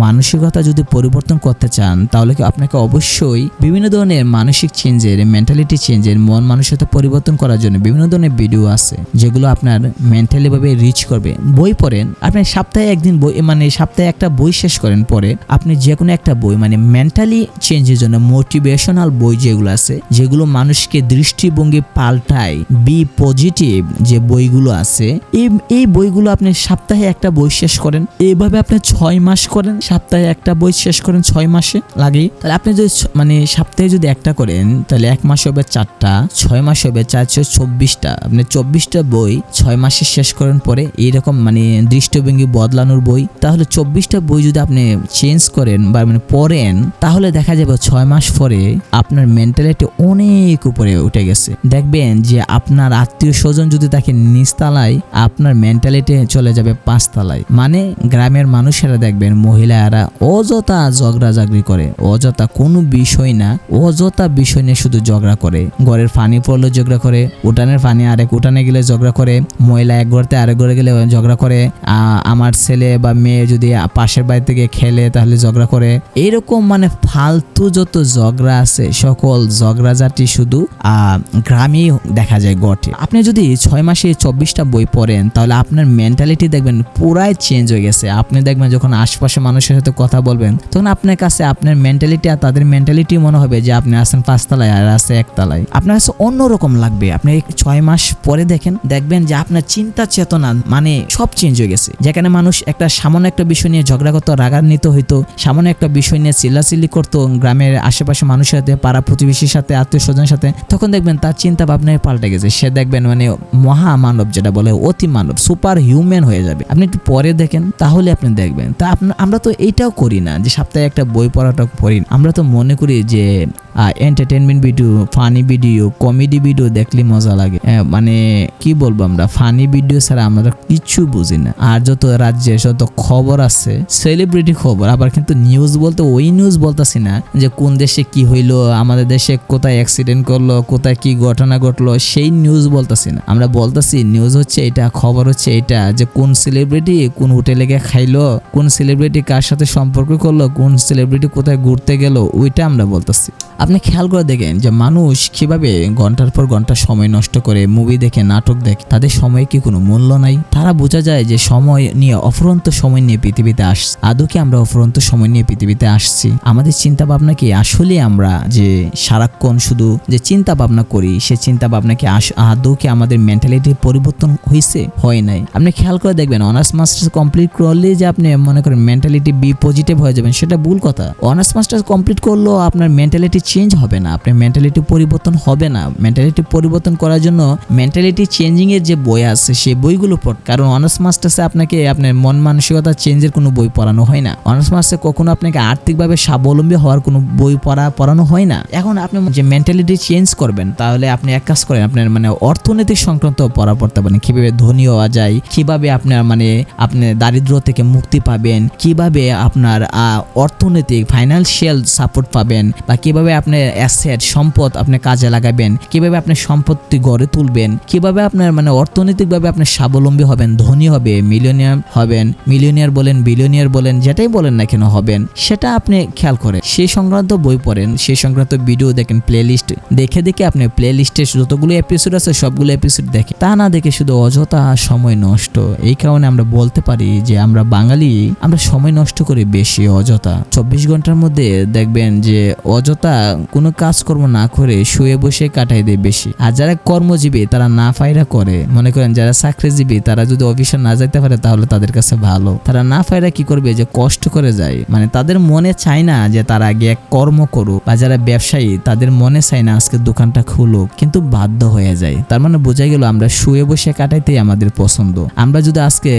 মানসিকতা যদি পরিবর্তন করতে চান, তাহলে কি আপনাকে অবশ্যই বিভিন্ন ধরনের মানসিক চেঞ্জের, মেন্টালিটি চেঞ্জের, মন মানসিকতা পরিবর্তন করার জন্য বিভিন্ন ধরনের ভিডিও আছে যেগুলো আপনার মেন্টালি ভাবে রিচ করবে। বই পড়েন, আপনি সপ্তাহে একদিন বই, মানে সপ্তাহে একটা বই শেষ করেন, পরে আপনি যে কোনো একটা বই মানে মেন্টালি চেঞ্জের জন্য মোটিভেশনাল বই যেগুলো আছে, যেগুলো মানুষকে দৃষ্টিভঙ্গি পাল্টায়, বি পজিটিভ যে বইগুলো আছে, এই বইগুলো আপনি সপ্তাহে একটা বই শেষ করেন। এইভাবে আপনি 6 মাস করেন, সপ্তাহে একটা বই শেষ করেন 6 মাসে লাগে। তাহলে আপনি যদি মানে সপ্তাহে যদি একটা করেন, তাহলে 1 মাস হবে 4টা, 6 মাস হবে হচ্ছে 24টা, আপনি 24টা বই 6 মাসে শেষ করেন পরে এইরকম মানে দৃষ্টিভঙ্গি বদলানোর বই, তাহলে 24টা বই যদি আপনি চেঞ্জ করেন বা মানে পড়েন, তাহলে দেখা যাবে 6 মাস পরে আপনার মেন্টালিটি অনেক উপরে উঠে গেছে। দেখবেন যে আপনার আত্মীয় স্বজন যদি তাকে নিচতলায়, আপনার মেন্টালিটি চলে যাবে 5 তলায়। মানে গ্রামের মানুষেরা দেখবেন মহিলারা অযথা ঝগড়াঝাগড়ি করে, অযথা কোনো বিষয় না, অযথা বিষয় নিয়ে শুধু ঝগড়া করে। ঘরের পানি পড়লে ঝগড়া করে, উঠানের পানি আরেক উঠানে গেলে ঝগড়া করে, মহিলা এক ঘরতে আরেক ঘরে গেলে ঝগড়া করে, আমার ছেলে বা মেয়ে যদি পাশের বাড়ি থেকে খেলে তাহলে ঝগড়া করে। এরকম মানে ফালতু যত ঝগড়া আছে সকল ঝগড়াঝাটি শুধু গ্রামেই দেখা যায় ঘটে। আপনি যদি 6 মাসে 24টা বই পড়েন তাহলে আপনার মেন্টালিটি দেখবেন পুরাই চেঞ্জ হয়ে গেছে। আপনি দেখবেন যখন আশপাশে মানুষের সাথে কথা বলবেন তখন আপনার কাছে আপনার মেন্টালিটি আর তাদের মেন্টালিটি মনে হবে যে আপনি আছেন 5 তলায় আর আছে 1 তলায়। আপনার কাছে অন্যরকম লাগবে। আপনি 6 মাস পরে দেখবেন যে আপনার চিন্তা চেতনা মানে সব চেঞ্জ হয়ে গেছে। যেখানে মানুষ একটা সামান্য একটা বিষয় নিয়ে ঝগড়া করতো, রাগান্বিত হইতো, সামান্য একটা বিষয় নিয়ে চিল্লাচিল্লি করতো গ্রামের আশেপাশে মানুষের সাথে, পাড়া প্রতিবেশীর সাথে, আত্মীয় স্বজনের সাথে, তখন দেখবেন তার চিন্তা ভাবনায় পাল্টে গেছে। সে দেখবেন মানে মহামানব যেটা বলে, অতি মানব, সুপার হিউম্যান হয়ে যাবে। আপনি একটু পরে দেখেন তাহলে আপনি দেখবেন। তা আমরা তো এইটাও করি না যে সপ্তাহে একটা বই পড়াটা পড়ি। আমরা তো মনে করি যে entertainment video, funny video, comedy video দেখলে মজা লাগে। মানে কি বলবো, আমরা ফানি ভিডিও ছাড়া আমরা কিছু বুঝি না। আর যত রাজ্যের যত খবর আছে, সেলিব্রিটি খবর, আবার কিন্তু নিউজ বলতে ওই নিউজ বলতেছি না যে কোন দেশে কি হইলো, আমাদের দেশে কোথায় অ্যাক্সিডেন্ট করলো, কোথায় কি ঘটনা ঘটলো, সেই নিউজ বলতেছি না। আমরা বলতেছি নিউজ হচ্ছে এটা, খবর হচ্ছে এটা, যে কোন সেলিব্রিটি কোন হোটেলে গিয়ে খাইলো, কোন সেলিব্রিটি কার সাথে সম্পর্ক করলো, কোন সেলিব্রিটি কোথায় ঘুরতে গেল, ওইটা আমরা বলতেছি। আপনি খেয়াল করে দেখেন যে মানুষ কিভাবে ঘন্টার পর ঘন্টা সময় নষ্ট করে মুভি দেখে, নাটক দেখে, তাদের সময় কি কোনো মূল্য নাই? তারা বোঝা যায় যে সময় নিয়ে, অফুরন্ত সময় নিয়ে পৃথিবীতে আসছে। আদৌ কি আমরা অফুরন্ত সময় নিয়ে পৃথিবীতে আসছি? আমাদের চিন্তা ভাবনা কি আসলে আমরা যে সারাক্ষণ শুধু যে চিন্তা ভাবনা করি, সে চিন্তা ভাবনা কি আদৌ কি আমাদের মেন্টালিটি পরিবর্তন হয়েছে? হয় নাই। আপনি খেয়াল করে দেখবেন অনার্স মাস্টার্স কমপ্লিট করলে যে আপনি মনে করেন মেন্টালিটি বি পজিটিভ হয়ে যাবেন, সেটা ভুল কথা। অনার্স মাস্টার্স কমপ্লিট করলেও আপনার মেন্টালিটি চেঞ্জ হবে না, আপনার মেন্টালিটি পরিবর্তন হবে না। মেন্টালিটি পরিবর্তন করার জন্য মেন্টালিটি চেঞ্জিং এর যে বই আছে সেই বইগুলো পড়তে, কারণ অনার্স মাস্টার্সে আপনাকে আপনার মন মানসিকতা চেঞ্জের কোনো বই পড়ানো হয় না। অনার্স মাস্টার্সে কখনো আপনাকে আর্থিকভাবে স্বাবলম্বী হওয়ার কোনো বই পড়ানো হয় না। এখন আপনি যে মেন্টালিটি চেঞ্জ করবেন, তাহলে আপনি এক কাজ করেন, আপনার মানে অর্থনৈতিক সংক্রান্ত পড়া পড়তে পারেন। কিভাবে ধনী হওয়া যায়, কিভাবে আপনার মানে আপনি দারিদ্র থেকে মুক্তি পাবেন, কিভাবে আপনার অর্থনৈতিক ফাইন্যান্সিয়াল সাপোর্ট পাবেন, বা কিভাবে আপনি অ্যাসেট সম্পদ আপনি কাজে লাগাবেন, কিভাবে আপনি সম্পত্তি গড়ে তুলবেন, কিভাবে আপনার মানে অর্থনৈতিকভাবে আপনি স্বাবলম্বী হবেন, ধনী হবে, মিলিয়নিয়ার হবেন, মিলিয়নিয়ার বলেন, বিলিয়নিয়ার বলেন, যেটাই বলেন না কেন হবেন, সেটা আপনি খেয়াল করেন। সেই সংক্রান্ত বই পড়েন, সেই সংক্রান্ত ভিডিও দেখেন, প্লেলিস্ট দেখে আপনি প্লেলিস্টে যতগুলো এপিসোড আছে সবগুলো এপিসোড দেখেন। তা না দেখে শুধু অযথা সময় নষ্ট। এই কারণে আমরা বলতে পারি যে আমরা বাঙালি, আমরা সময় নষ্ট করি বেশি অযথা। 24 ঘন্টার মধ্যে দেখবেন যে অযথা কোনো কাজকর্ম না করে শুয়ে বসে কাটাই দেয় বেশি। আর যারা কর্মজীবী তারা না ফায়রা করে, মনে করেন যারা চাকরিজীবী তারা যদি অফিসে না যাইতে পারে তাহলে তাদের কাছে ভালো। তারা না ফায়রা কি করবে, যে কষ্ট করে যায়, মানে তাদের মনে চায় না যে তারা গিয়ে কর্ম করুক। বা যারা ব্যবসায়ী তাদের মনে চায় না আজকে দোকানটা খুলুক, কিন্তু বাধ্য হয়ে যায়। তার মানে বোঝা গেল আমরা শুয়ে বসে কাটাইতেই আমাদের পছন্দ। আমরা যদি আজকে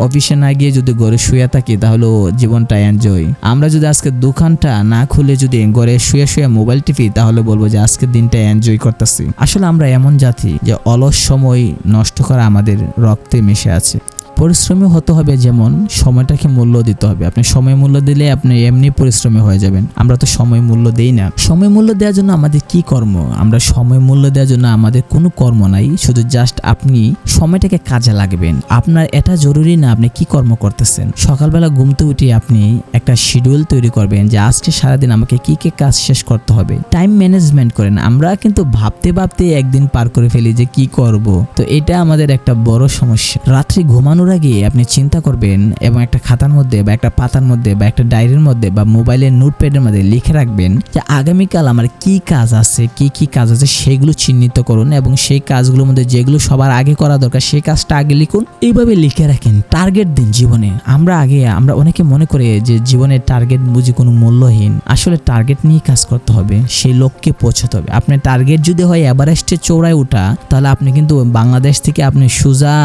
অফিসে না গিয়ে যদি ঘরে শুয়ে থাকি তাহলে জীবনটা এনজয়। আমরা যদি আজকে দোকানটা না খুলে যদি ঘরে শুয়ে শুয়ে মোবাইল টিপি তাহলে বলবো যে আজকের দিনটা এনজয় করতেছি। আসলে আমরা এমন জাতি যে অলস সময় নষ্ট করা আমাদের রক্তে মিশে আছে। পরিশ্রমী হতে হবে, যেমন সময়টাকে মূল্য দিতে হবে। আপনি সময় মূল্য দিলে আপনি এমনি পরিশ্রমী হয়ে যাবেন। আমরা তো সময় মূল্য দেই না। সময় মূল্য দেওয়ার জন্য আমাদের কি কর্ম? আমরা সময় মূল্য দেওয়ার জন্য আমাদের কোনো কর্ম নাই, শুধু জাস্ট আপনি সময়টাকে কাজে লাগবেন। আপনার এটা জরুরি না আপনি কি কর্ম করতেছেন। সকালবেলা ঘুমতে উঠে আপনি একটা শিডিউল তৈরি করবেন যে আজকে সারাদিন আমাকে কি কি কাজ শেষ করতে হবে। টাইম ম্যানেজমেন্ট করেন। আমরা কিন্তু ভাবতে একদিন পার করে ফেলি যে কি করব। তো এটা আমাদের একটা বড় সমস্যা। রাত্রি ঘুমানোর আগে আপনি চিন্তা করবেন এবং একটা খাতার মধ্যে বা একটা পাতার মধ্যে বা একটা ডায়েরির মধ্যে বা মোবাইলের নোটপ্যাডের মধ্যে লিখে রাখবেন যে আগামীকাল আমার কি কাজ আছে, কি কাজ আছে সেগুলো চিহ্নিত করুন এবং সেই কাজগুলোর মধ্যে যেগুলো সবার আগে করা দরকার সেই কাজটা আগে লিখুন। এইভাবে লিখে রাখেন, টার্গেট দিন জীবনে। আমরা অনেকে মনে করে যে জীবনের টার্গেট বুঝি কোনো মূল্যহীন। আসলে টার্গেট নিয়ে কাজ করতে হবে, সেই লক্ষ্যে পৌঁছাতে হবে। আপনার টার্গেট যদি হয় এভারেস্টে চৌড়ায় ওঠা, তাহলে আপনি কিন্তু বাংলাদেশ থেকে আপনি সোজা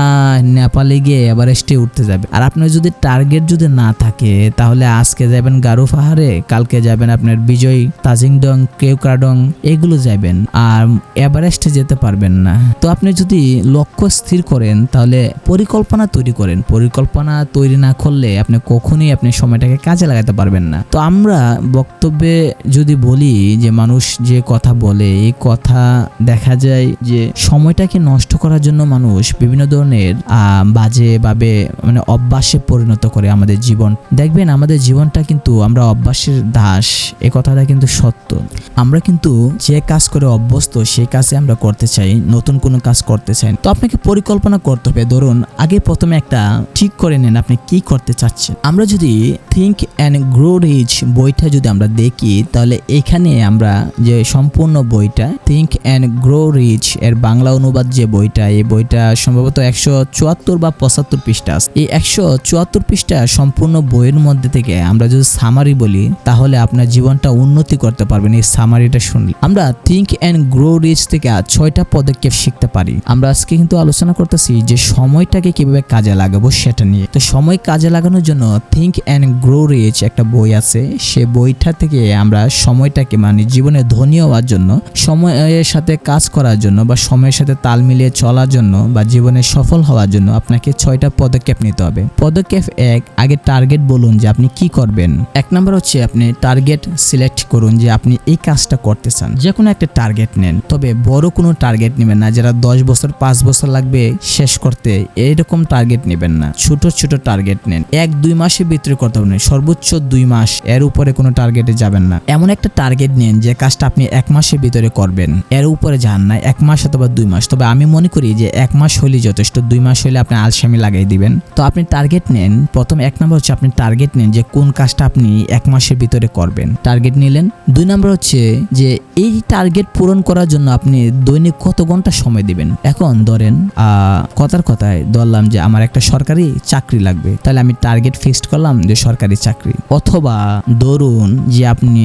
নেপালে গিয়ে এভারেস্টে উঠতে যাবে। আর আপনার যদি টার্গেট যদি না থাকে, তাহলে আজকে যাবেন গারো পাহাড়ে, কালকে যাবেন আপনার বিজয়, তাজিংডং, কেওক্রাডং, এগুলো যাবেন, আর এভারেস্টে যেতে পারবেন না। তো আপনি যদি লক্ষ্য স্থির করেন তাহলে পরিকল্পনা তৈরি করেন। পরিকল্পনা তৈরি না করলে আপনি কখনোই আপনি সময়টাকে কাজে লাগাতে পারবেন না। তো আমরা বক্তব্যে যদি বলি যে মানুষ যে কথা বলে, এই কথা দেখা যায় যে সময়টাকে নষ্ট করার জন্য মানুষ বিভিন্ন ধরনের বাজে ভাবে মানে অভ্যাসে পরিণত করে আমাদের জীবন। দেখবেন আমাদের জীবনটা কিন্তু আমরা অভ্যাসের দাস, এ কথাটা কিন্তু সত্য। আমরা কিন্তু যে কাজ করে অভ্যস্ত সেই কাজে আমরা করতে চাই, নতুন কোনো কাজ করতে চাই। তো আপনাকে পরিকল্পনা করতে হবে। ধরুন আগে প্রথমে একটা ঠিক করে নেন আপনি কি করতে চাচ্ছেন। আমরা যদি থিঙ্ক অ্যান্ড গ্রো রিচ বইটা যদি আমরা দেখি, তাহলে এখানে আমরা যে সম্পূর্ণ বইটা থিঙ্ক অ্যান্ড গ্রো রিচ এর বাংলা অনুবাদ যে বইটা, এই বইটা সম্ভবত 174 বা 75 পৃষ্ঠা আছে। এই 174 পৃষ্ঠা সম্পূর্ণ বইয়ের মধ্যে থেকে আমরা যদি সামারি বলি, তাহলে আপনার জীবনটা উন্নতি করতে পারবেন এই সামারিটা শুনলে। আমরা থিঙ্ক অ্যান্ড গ্রো রিচ থেকে 6টা পদক্ষেপ শিখতে পারি। আমরা আজকে কিন্তু আলোচনা করতেছি যে সময়টাকে কিভাবে কাজে লাগাবো সেটা নিয়ে। তো সময় কাজে লাগানোর জন্য থিঙ্ক অ্যান্ড গ্রো রিচ একটা বই আছে, সে বইটা থেকে আমরা সময়টাকে মানে জীবনে ধনী হওয়ার জন্য, সময়ের সাথে কাজ করার জন্য বা সময়ের সাথে তাল মিলিয়ে চলার জন্য বা জীবনে সফল হওয়ার জন্য আপনাকে 6টা পদক্ষেপ নিতে হবে। পদক্ষেপ 1, আগে টার্গেট বলুন যে আপনি কি করবেন। 1 নম্বর হচ্ছে আপনি টার্গেট সিলেক্ট করুন যে আপনি এই কাজটা করতে চান। যে কোনো একটা টার্গেট নেন, তবে বড় কোনো টার্গেট নেবেন না যারা 10 বছর 5 বছর লাগবে শেষ করতে, এইরকম টার্গেট নেবেন না। ছোট ছোট টার্গেট নেন, 1-2 মাসের ভিতরে করতে হবে না, সর্বোচ্চ 2 মাস, এর উপরে কোনো টার্গেটে যাবেন না। এমন একটা টার্গেট নেন যে কাজটা আপনি 1 মাসের ভিতরে করবেন, এর উপরে যান না। 1 মাস অথবা 2 মাস, তবে আমি মনে করি যে 1 মাস হলেই যথেষ্ট, 2 মাস হলে আপনি আলসেমি লাগাই দিবেন। তো আপনি টার্গেট নেন। প্রথম 1 নম্বর হচ্ছে আপনি টার্গেট নেন যে কোন কাজটা আপনি 1 মাসের ভিতরে করবেন, টার্গেট নিলেন। 2 নম্বর হচ্ছে যে এই টার্গেট পূরণ করার জন্য আপনি দৈনিক কত ঘন্টা সময় দিবেন। এখন ধরেন কথায় ধরলাম যে আমার একটা সরকারি চাকরি লাগবে, তাহলে আমি টার্গেট ফিক্সড করলাম যে সরকারি চাকরি। অথবা ধরুন যে আপনি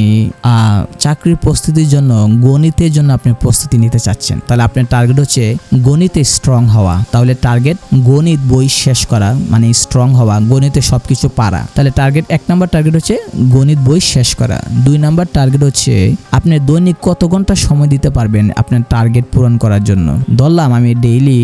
চাকরির প্রস্তুতির জন্য, গণিতের জন্য আপনি প্রস্তুতি নিতে চাচ্ছেন, তাহলে আপনার টার্গেট হচ্ছে গণিতে স্ট্রং হওয়া। তাহলে টার্গেট গণিত বই শেষ করা মানে স্ট্রং হওয়া, গণিতে সবকিছু পারা। তাহলে টার্গেট 1 নম্বর টার্গেট হচ্ছে গণিত বই শেষ করা। 2 নম্বর টার্গেট হচ্ছে আপনি দৈনিক কত ঘন্টা সময় দিতে পারবেন আপনার টার্গেট পূরণ করার জন্য। ধরলাম আমি ডেইলি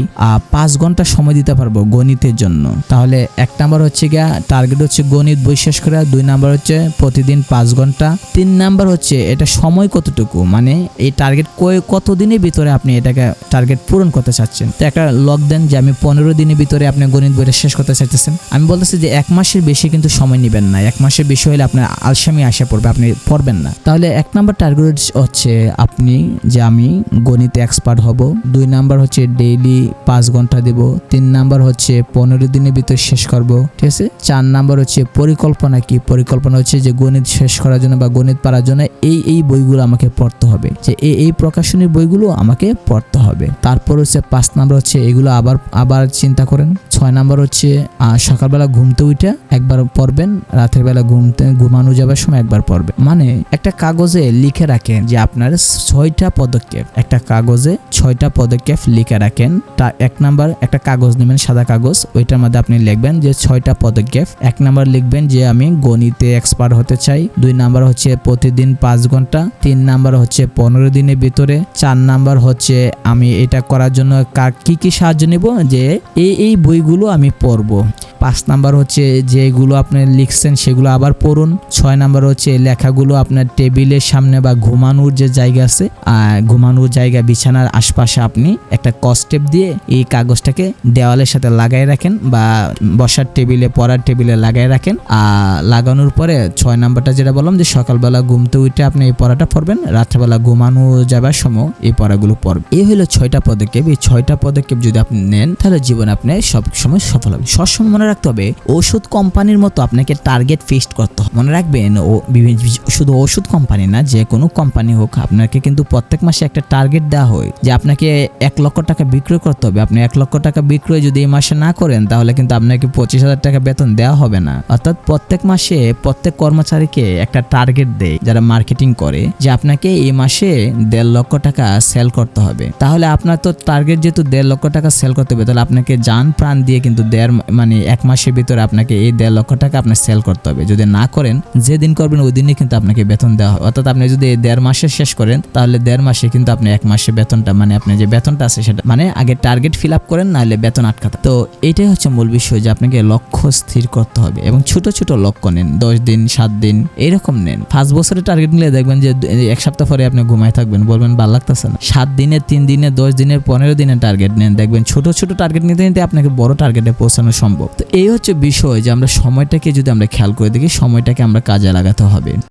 5 ঘন্টা সময় দিতে পারবো গণিতের জন্য, তাহলে 1 নম্বর হচ্ছে গিয়া টার্গেট হচ্ছে গণিত বই শেষ করা। 2 নম্বর হচ্ছে প্রতিদিন 5 ঘন্টা। 3 নম্বর হচ্ছে এটা সময় কতটুকু, মানে এই টার্গেট কতদিনের ভিতরে আপনি এটাকে টার্গেট পূরণ করতে চাচ্ছেন। তো একটা লক দেন যে আমি 15 দিনের ভিতরে আপনি গণিত বইটা শেষ করতে চাইতেছেন। আমি বলতেছি যে 1 মাসের বেশি কিন্তু সময় নেবেন না। 1 মাসের বেশি হলে আপনার আলসেমি আসা পড়বে, আপনি পড়বেন না। তাহলে 1 নম্বর টার্গেট হচ্ছে আপনি যে আমি গণিতে এক্সপার্ট হব। 2 নম্বর হচ্ছে ডেইলি 5 ঘন্টা দেব। 3 নম্বর হচ্ছে 15 দিনের ভিতরে শেষ করব, ঠিক আছে। 4 নম্বর হচ্ছে পরিকল্পনা কি, পরিকল্পনা হচ্ছে যে গণিত শেষ করার জন্য বা গণিত পারার জন্য এই বইগুলো আমাকে পড়তে হবে, যে এই প্রকাশনীর বইগুলো আমাকে পড়তে হবে। তারপর হচ্ছে 5 নম্বর হচ্ছে এগুলো আবার চিন্তা করেন। 6 নম্বর হচ্ছে সকালবেলা ঘুমতে উঠে একবার পড়বেন, রাতের বেলা ঘুমানো যাবার সময় একবার পড়বেন। মানে একটা কাগজে লিখে রাখেন যে আপনার 6টা পদক্ষেপ, একটা কাগজে 6টা পদক্ষেপ লিখে রাখেন। 1 নম্বর একটা কাগজ নেবেন, সাদা কাগজ, ওইটার মধ্যে আপনি লিখবেন যে 6টা পদক্ষেপ। 1 নম্বর লিখবেন যে আমি গণিতে এক্সপার্ট হতে চাই। 2 নম্বর হচ্ছে প্রতিদিন 5 ঘন্টা। 3 নম্বর হচ্ছে 15 দিনের ভিতরে। 4 নম্বর হচ্ছে আমি এটা করার জন্য কি সাহায্য নেব, যে এই বইগুলো আমি পড়বো। 5 নাম্বার হচ্ছে যেগুলো আপনি লিখছেন সেগুলো আবার পড়ুন। 6 নাম্বার হচ্ছে লেখাগুলো আপনার টেবিলের সামনে বা ঘুমানোর যে জায়গা আছে ঘুমানোর জায়গা বিছানার আশপাশে আপনি একটা কস্টেপ দিয়ে এই কাগজটাকে দেওয়ালের সাথে লাগাই রাখেন বা বসার টেবিলে পড়ার টেবিলে লাগাই রাখেন। লাগানোর পরে 6 নাম্বারটা যেটা বললাম যে সকালবেলা ঘুমতে উঠে আপনি এই পড়াটা পড়বেন, রাত্রেবেলা ঘুমানো যাবার সময় এই পড়াগুলো পড়বেন। এই হলো 6টা পদক্ষেপ। এই 6টা পদক্ষেপ যদি আপনি নেন তাহলে জীবনে আপনি সব সময় সফল হবেন। সবসময় মনে রাখতে হবে ওষুধ কোম্পানির মতো আপনাকে টার্গেট ফিক্সড করতে হবে। মনে রাখবেন শুধু ওষুধ কোম্পানি না, যে কোনো কোম্পানি হোক আপনাকে কিন্তু প্রত্যেক মাসে একটা টার্গেট দেওয়া হয় যে আপনাকে 1 লক্ষ টাকা বিক্রয় করতে হবে। আপনি 1 লক্ষ টাকা বিক্রয় যদি এই মাসে না করেন তাহলে কিন্তু আপনাকে 25,000 টাকা বেতন দেওয়া হবে না। অর্থাৎ প্রত্যেক মাসে প্রত্যেক কর্মচারীকে একটা টার্গেট দেয় যারা মার্কেটিং করে যে আপনাকে এই মাসে 1.5 লক্ষ টাকা সেল করতে হবে। তাহলে আপনার তো টার্গেট যেহেতু 1.5 লক্ষ টাকা সেল করতে হবে, তাহলে আপনাকে জান প্রাণ দিয়ে কিন্তু 1 মাসের ভিতরে আপনাকে এই 1.5 লক্ষ টাকা আপনার সেল করতে হবে। যদি না করেন, যেদিন করবেন ওই দিনই কিন্তু আপনাকে বেতন দেওয়া হবে। অর্থাৎ আপনি যদি 1.5 মাসে শেষ করেন তাহলে 1.5 মাসে কিন্তু আপনি 1 মাসের বেতনটা আপনি যে বেতনটা আছে সেটা আগে টার্গেট ফিল আপ করেন, নাহলে বেতন আটকাতে। তো এটাই হচ্ছে মূল বিষয় যে আপনাকে লক্ষ্য স্থির করতে হবে এবং ছোট ছোট লক্ষ্য নেন। 10 দিন 7 দিন এরকম নেন। 5 বছরের টার্গেট নিলে দেখবেন যে 1 সপ্তাহ পরে আপনি ঘুমায় থাকবেন, বলবেন ভালো লাগতেছে না। 7 দিনের, 3 দিনের, 10 দিনের, 15 দিনের টার্গেট নেন, দেখবেন ছোট ছোট টার্গেট নিতে নিতে আপনাকে বড় টার্গেটে পৌঁছানো সম্ভব। তো এই হচ্ছে বিষয় যে আমরা সময়টাকে যদি আমরা খেয়াল করে দেখি, সময়টাকে আমরা কাজে লাগাতে হবে।